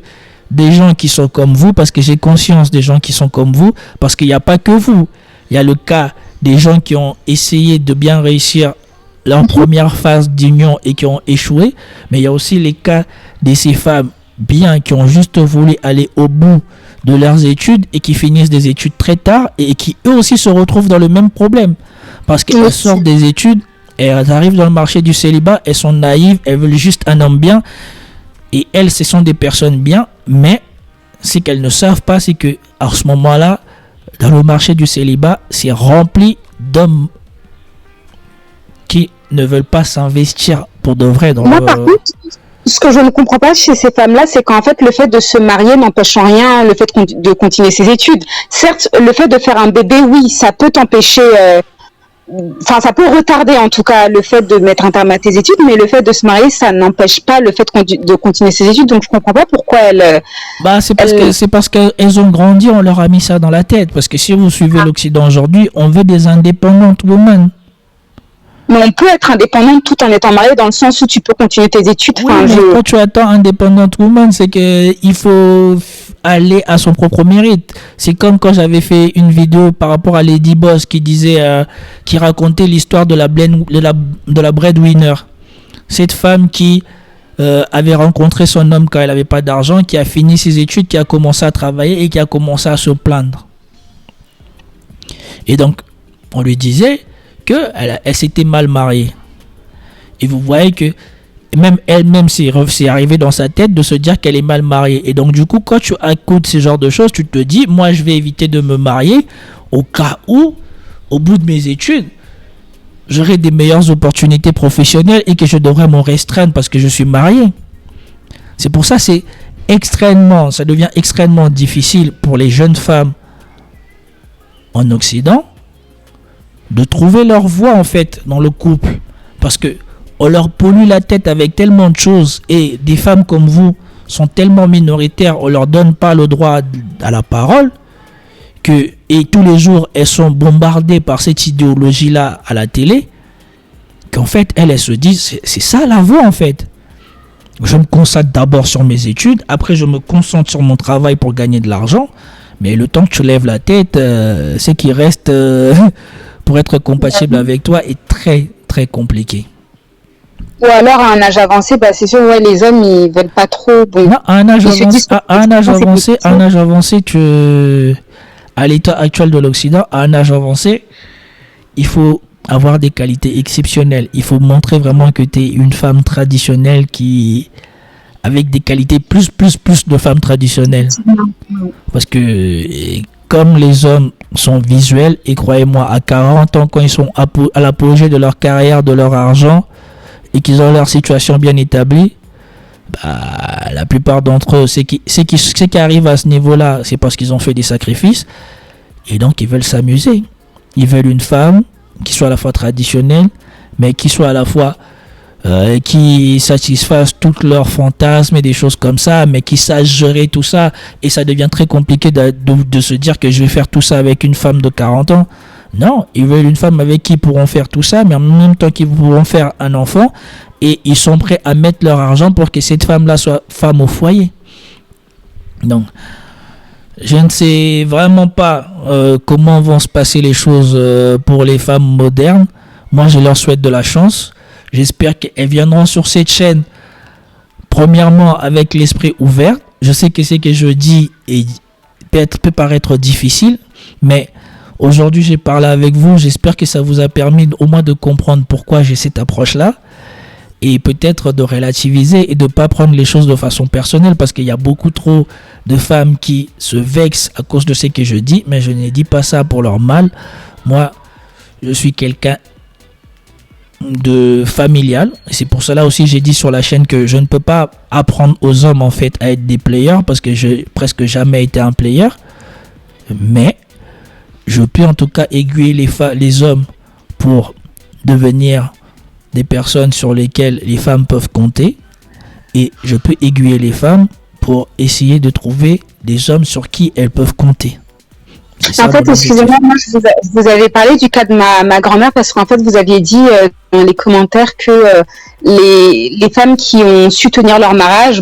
des gens qui sont comme vous, parce que j'ai conscience des gens qui sont comme vous, parce qu'il n'y a pas que vous. Il y a le cas des gens qui ont essayé de bien réussir leur première phase d'union et qui ont échoué, mais il y a aussi les cas de ces femmes bien qui ont juste voulu aller au bout de leurs études et qui finissent des études très tard et qui eux aussi se retrouvent dans le même problème, parce qu'elles sortent des études et elles arrivent dans le marché du célibat, elles sont naïves, elles veulent juste un homme bien, et elles, ce sont des personnes bien, mais ce qu'elles ne savent pas, c'est que à ce moment-là, dans le marché du célibat, c'est rempli d'hommes qui ne veulent pas s'investir pour de vrai dans Moi, par contre, ce que je ne comprends pas chez ces femmes-là, c'est qu'en fait, le fait de se marier n'empêche en rien le fait de continuer ses études. Certes, le fait de faire un bébé, oui, ça peut t'empêcher, enfin, ça peut retarder en tout cas le fait de mettre un terme à tes études, mais le fait de se marier, ça n'empêche pas le fait de continuer ses études. Donc, je comprends pas pourquoi elles. Bah, c'est parce qu'elles ont grandi, on leur a mis ça dans la tête. Parce que si vous suivez l'Occident aujourd'hui, on veut des indépendantes women. Mais on peut être indépendante tout en étant mariée, dans le sens où tu peux continuer tes études. Oui, mais quand tu attends indépendante woman, c'est qu'il faut aller à son propre mérite. C'est comme quand j'avais fait une vidéo par rapport à Lady Boss qui disait, qui racontait l'histoire de la breadwinner. Cette femme qui avait rencontré son homme quand elle n'avait pas d'argent, qui a fini ses études, qui a commencé à travailler et qui a commencé à se plaindre. Et donc, on lui disait elle s'était mal mariée. Et vous voyez que même elle-même, c'est arrivé dans sa tête de se dire qu'elle est mal mariée. Et donc du coup, quand tu écoutes ce genre de choses, tu te dis, moi je vais éviter de me marier au cas où, au bout de mes études, j'aurai des meilleures opportunités professionnelles et que je devrais m'en restreindre parce que je suis marié. C'est pour ça, ça devient extrêmement difficile pour les jeunes femmes en Occident de trouver leur voie en fait dans le couple, parce que on leur pollue la tête avec tellement de choses, et des femmes comme vous sont tellement minoritaires, on leur donne pas le droit à la parole, et tous les jours elles sont bombardées par cette idéologie là à la télé, qu'en fait elles se disent c'est ça la voie en fait. Je me concentre d'abord sur mes études, après je me concentre sur mon travail pour gagner de l'argent, mais le temps que tu lèves la tête, ce qui reste pour être compatible avec toi est très très compliqué. Ou alors à un âge avancé, bah c'est sûr, ouais, les hommes ils veulent pas trop. Bon, non, à un âge avancé, à l'état actuel de l'Occident, à un âge avancé, il faut avoir des qualités exceptionnelles. Il faut montrer vraiment que tu es une femme traditionnelle avec des qualités plus de femmes traditionnelles. Parce que comme les hommes sont visuels, et croyez-moi, à 40 ans, quand ils sont à l'apogée de leur carrière, de leur argent, et qu'ils ont leur situation bien établie, bah, la plupart d'entre eux, ceux qui arrivent à ce niveau-là, c'est parce qu'ils ont fait des sacrifices, et donc ils veulent s'amuser. Ils veulent une femme qui soit à la fois traditionnelle, mais qui soit à la fois qui satisfassent tous leurs fantasmes et des choses comme ça, mais qui sache gérer tout ça. Et ça devient très compliqué de se dire que je vais faire tout ça avec une femme de 40 ans. Non, ils veulent une femme avec qui ils pourront faire tout ça, mais en même temps qu'ils pourront faire un enfant. Et ils sont prêts à mettre leur argent pour que cette femme-là soit femme au foyer. Donc, je ne sais vraiment pas comment vont se passer les choses pour les femmes modernes. Moi, je leur souhaite de la chance. J'espère qu'elles viendront sur cette chaîne, premièrement, avec l'esprit ouvert. Je sais que ce que je dis peut paraître difficile, mais aujourd'hui, j'ai parlé avec vous. J'espère que ça vous a permis au moins de comprendre pourquoi j'ai cette approche-là. Et peut-être de relativiser et de ne pas prendre les choses de façon personnelle, parce qu'il y a beaucoup trop de femmes qui se vexent à cause de ce que je dis, mais je ne dis pas ça pour leur mal. Moi, je suis quelqu'un de familial. C'est pour cela aussi j'ai dit sur la chaîne que je ne peux pas apprendre aux hommes en fait à être des players, parce que j'ai presque jamais été un player, mais je peux en tout cas aiguiller les hommes pour devenir des personnes sur lesquelles les femmes peuvent compter, et je peux aiguiller les femmes pour essayer de trouver des hommes sur qui elles peuvent compter. En fait, excusez-moi, moi, je vous avais parlé du cas de ma grand-mère, parce qu'en fait, vous aviez dit dans les commentaires que les femmes qui ont su tenir leur mariage,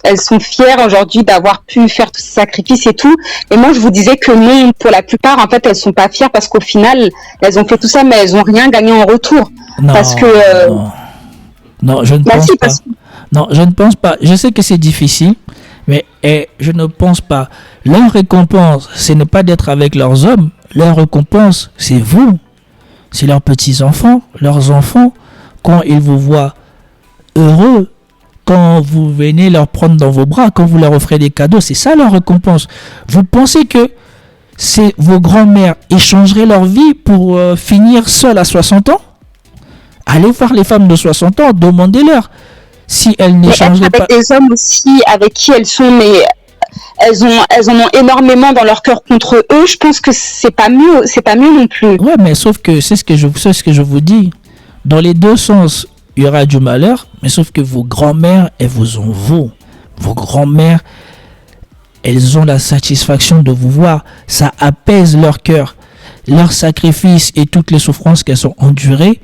elles sont fières aujourd'hui d'avoir pu faire tous ces sacrifices et tout. Et moi, je vous disais que non, pour la plupart, en fait, elles sont pas fières, parce qu'au final, elles ont fait tout ça, mais elles ont rien gagné en retour. Non, parce que non, je ne pense pas. Non, je ne pense pas. Je sais que c'est difficile, mais je ne pense pas. Leur récompense, ce n'est pas d'être avec leurs hommes. Leur récompense, c'est vous. C'est leurs petits-enfants, leurs enfants. Quand ils vous voient heureux, quand vous venez leur prendre dans vos bras, quand vous leur offrez des cadeaux, c'est ça leur récompense. Vous pensez que vos grands-mères échangeraient leur vie pour finir seules à 60 ans? Allez voir les femmes de 60 ans, demandez-leur si elles n'échangeraient pas. Avec des hommes aussi avec qui elles sont, mais elles en ont énormément dans leur cœur contre eux. Je pense que c'est pas mieux non plus. Ouais, mais sauf que c'est ce que je vous dis. Dans les deux sens, il y aura du malheur, mais sauf que vos grands-mères, elles vous en vaut. Vos grands-mères, elles ont la satisfaction de vous voir. Ça apaise leur cœur. Leurs sacrifices et toutes les souffrances qu'elles ont endurées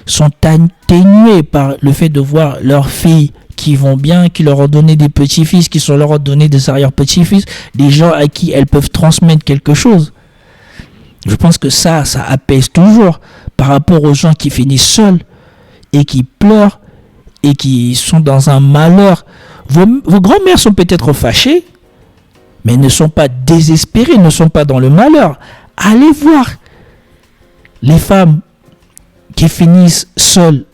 sont atténués par le fait de voir leurs filles qui vont bien, qui leur ont donné des petits-fils, qui leur ont donné des arrière-petits-fils, des gens à qui elles peuvent transmettre quelque chose. Je pense que ça apaise toujours par rapport aux gens qui finissent seuls et qui pleurent et qui sont dans un malheur. Vos grands-mères sont peut-être fâchées, mais ne sont pas désespérées, ne sont pas dans le malheur. Allez voir les femmes qui finissent seuls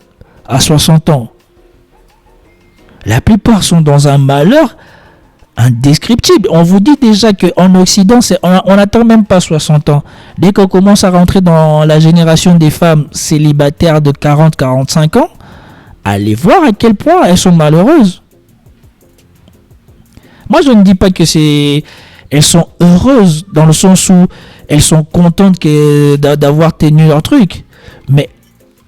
à 60 ans. La plupart sont dans un malheur indescriptible. On vous dit déjà qu'en Occident, on n'attend même pas 60 ans. Dès qu'on commence à rentrer dans la génération des femmes célibataires de 40-45 ans, allez voir à quel point elles sont malheureuses. Moi, je ne dis pas que elles sont heureuses dans le sens où elles sont contentes d'avoir tenu leur truc. Mais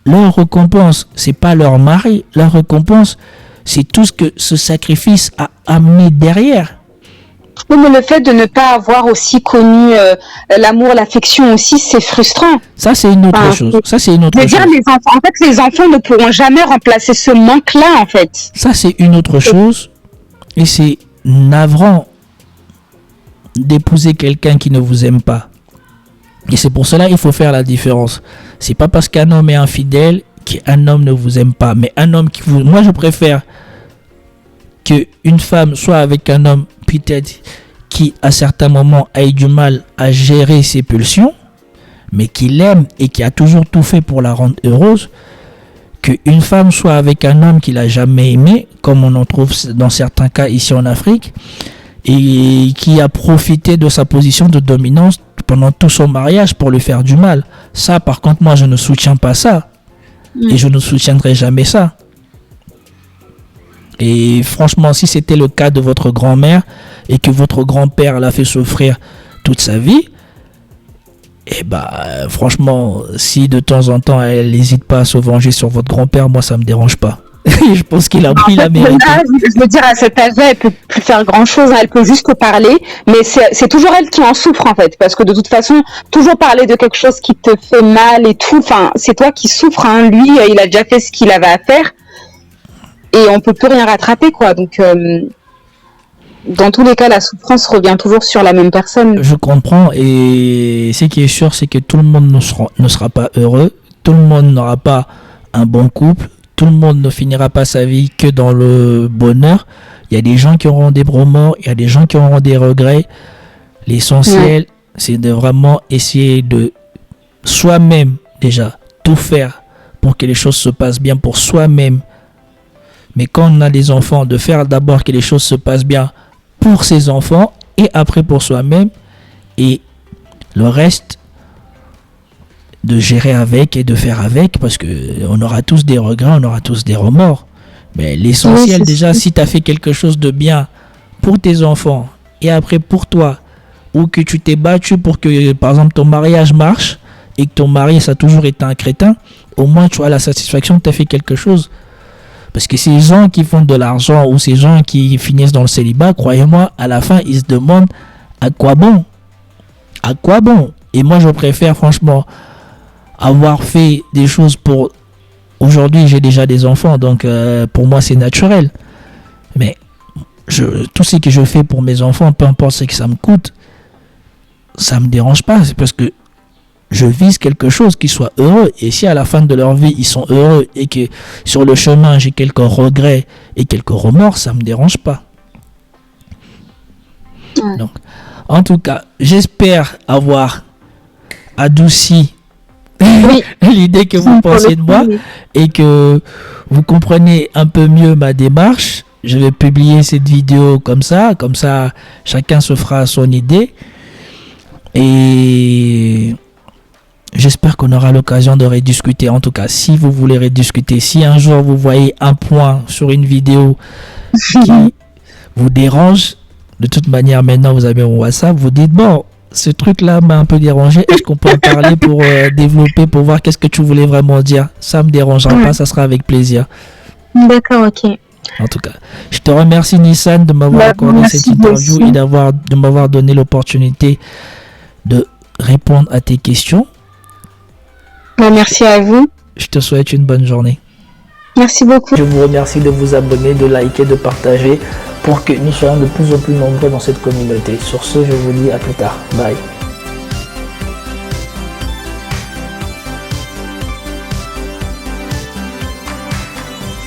leur récompense, c'est pas leur mari. Leur récompense, c'est tout ce que ce sacrifice a amené derrière. Oui, mais le fait de ne pas avoir aussi connu l'amour, l'affection aussi, c'est frustrant. Ça, c'est une autre chose. Ça, c'est une autre chose. Les enfants, en fait, les enfants ne pourront jamais remplacer ce manque-là, en fait. Ça, c'est une autre chose. Et c'est navrant d'épouser quelqu'un qui ne vous aime pas. Et c'est pour cela qu'il faut faire la différence. C'est pas parce qu'un homme est infidèle qu'un homme ne vous aime pas. Mais un homme qui vous... Moi, je préfère qu'une femme soit avec un homme peut-être qui, à certains moments, a eu du mal à gérer ses pulsions, mais qui l'aime et qui a toujours tout fait pour la rendre heureuse, qu'une femme soit avec un homme qui l'a jamais aimé, comme on en trouve dans certains cas ici en Afrique, et qui a profité de sa position de dominance pendant tout son mariage pour lui faire du mal. Ça, par contre, moi, je ne soutiens pas ça. Et je ne soutiendrai jamais ça. Et franchement, si c'était le cas de votre grand-mère et que votre grand-père l'a fait souffrir toute sa vie, Et franchement, si de temps en temps elle n'hésite pas à se venger sur votre grand-père, moi ça me dérange pas. Je pense qu'il a pris la mérite. Je veux dire, à cet âge-là, elle peut plus faire grand-chose, elle peut juste parler, mais c'est toujours elle qui en souffre en fait, parce que de toute façon, toujours parler de quelque chose qui te fait mal et tout, enfin, c'est toi qui souffres, hein. Lui, il a déjà fait ce qu'il avait à faire, et on peut plus rien rattraper, quoi. Donc, dans tous les cas, la souffrance revient toujours sur la même personne. Je comprends, et ce qui est sûr, c'est que tout le monde ne sera pas heureux, tout le monde n'aura pas un bon couple, tout le monde ne finira pas sa vie que dans le bonheur. Il y a des gens qui auront des remords, il y a des gens qui auront des regrets. L'essentiel, c'est de vraiment essayer de soi-même déjà tout faire pour que les choses se passent bien pour soi-même. Mais quand on a des enfants, de faire d'abord que les choses se passent bien pour ses enfants et après pour soi-même, et le reste de gérer avec et de faire avec, parce que on aura tous des regrets, on aura tous des remords. Mais l'essentiel, déjà, si tu as fait quelque chose de bien pour tes enfants et après pour toi, ou que tu t'es battu pour que, par exemple, ton mariage marche et que ton mari, ça a toujours été un crétin, au moins tu as la satisfaction que tu as fait quelque chose. Parce que ces gens qui font de l'argent ou ces gens qui finissent dans le célibat, croyez-moi, à la fin, ils se demandent à quoi bon. À quoi bon? Et moi, je préfère franchement avoir fait des choses pour... Aujourd'hui, j'ai déjà des enfants, donc pour moi, c'est naturel. Mais tout ce que je fais pour mes enfants, peu importe ce que ça me coûte, ça me dérange pas. C'est parce que je vise quelque chose qui soit heureux. Et si à la fin de leur vie, ils sont heureux et que sur le chemin, j'ai quelques regrets et quelques remords, ça me dérange pas. Donc, en tout cas, j'espère avoir adouci l'idée que vous pensiez de moi et que vous comprenez un peu mieux ma démarche. Je vais publier cette vidéo comme ça chacun se fera son idée et j'espère qu'on aura l'occasion de rediscuter. En tout cas, si vous voulez rediscuter, si un jour vous voyez un point sur une vidéo qui vous dérange, de toute manière maintenant vous avez mon WhatsApp, vous dites bon, ce truc-là m'a un peu dérangé. Est-ce qu'on peut en parler pour développer, pour voir qu'est-ce que tu voulais vraiment dire? Ça me dérangera pas, ça sera avec plaisir. D'accord, ok. En tout cas, je te remercie Nissan de m'avoir accordé cette interview et de m'avoir donné l'opportunité de répondre à tes questions. Merci à vous. Je te souhaite une bonne journée. Merci beaucoup. Je vous remercie de vous abonner, de liker, de partager pour que nous soyons de plus en plus nombreux dans cette communauté. Sur ce, je vous dis à plus tard. Bye.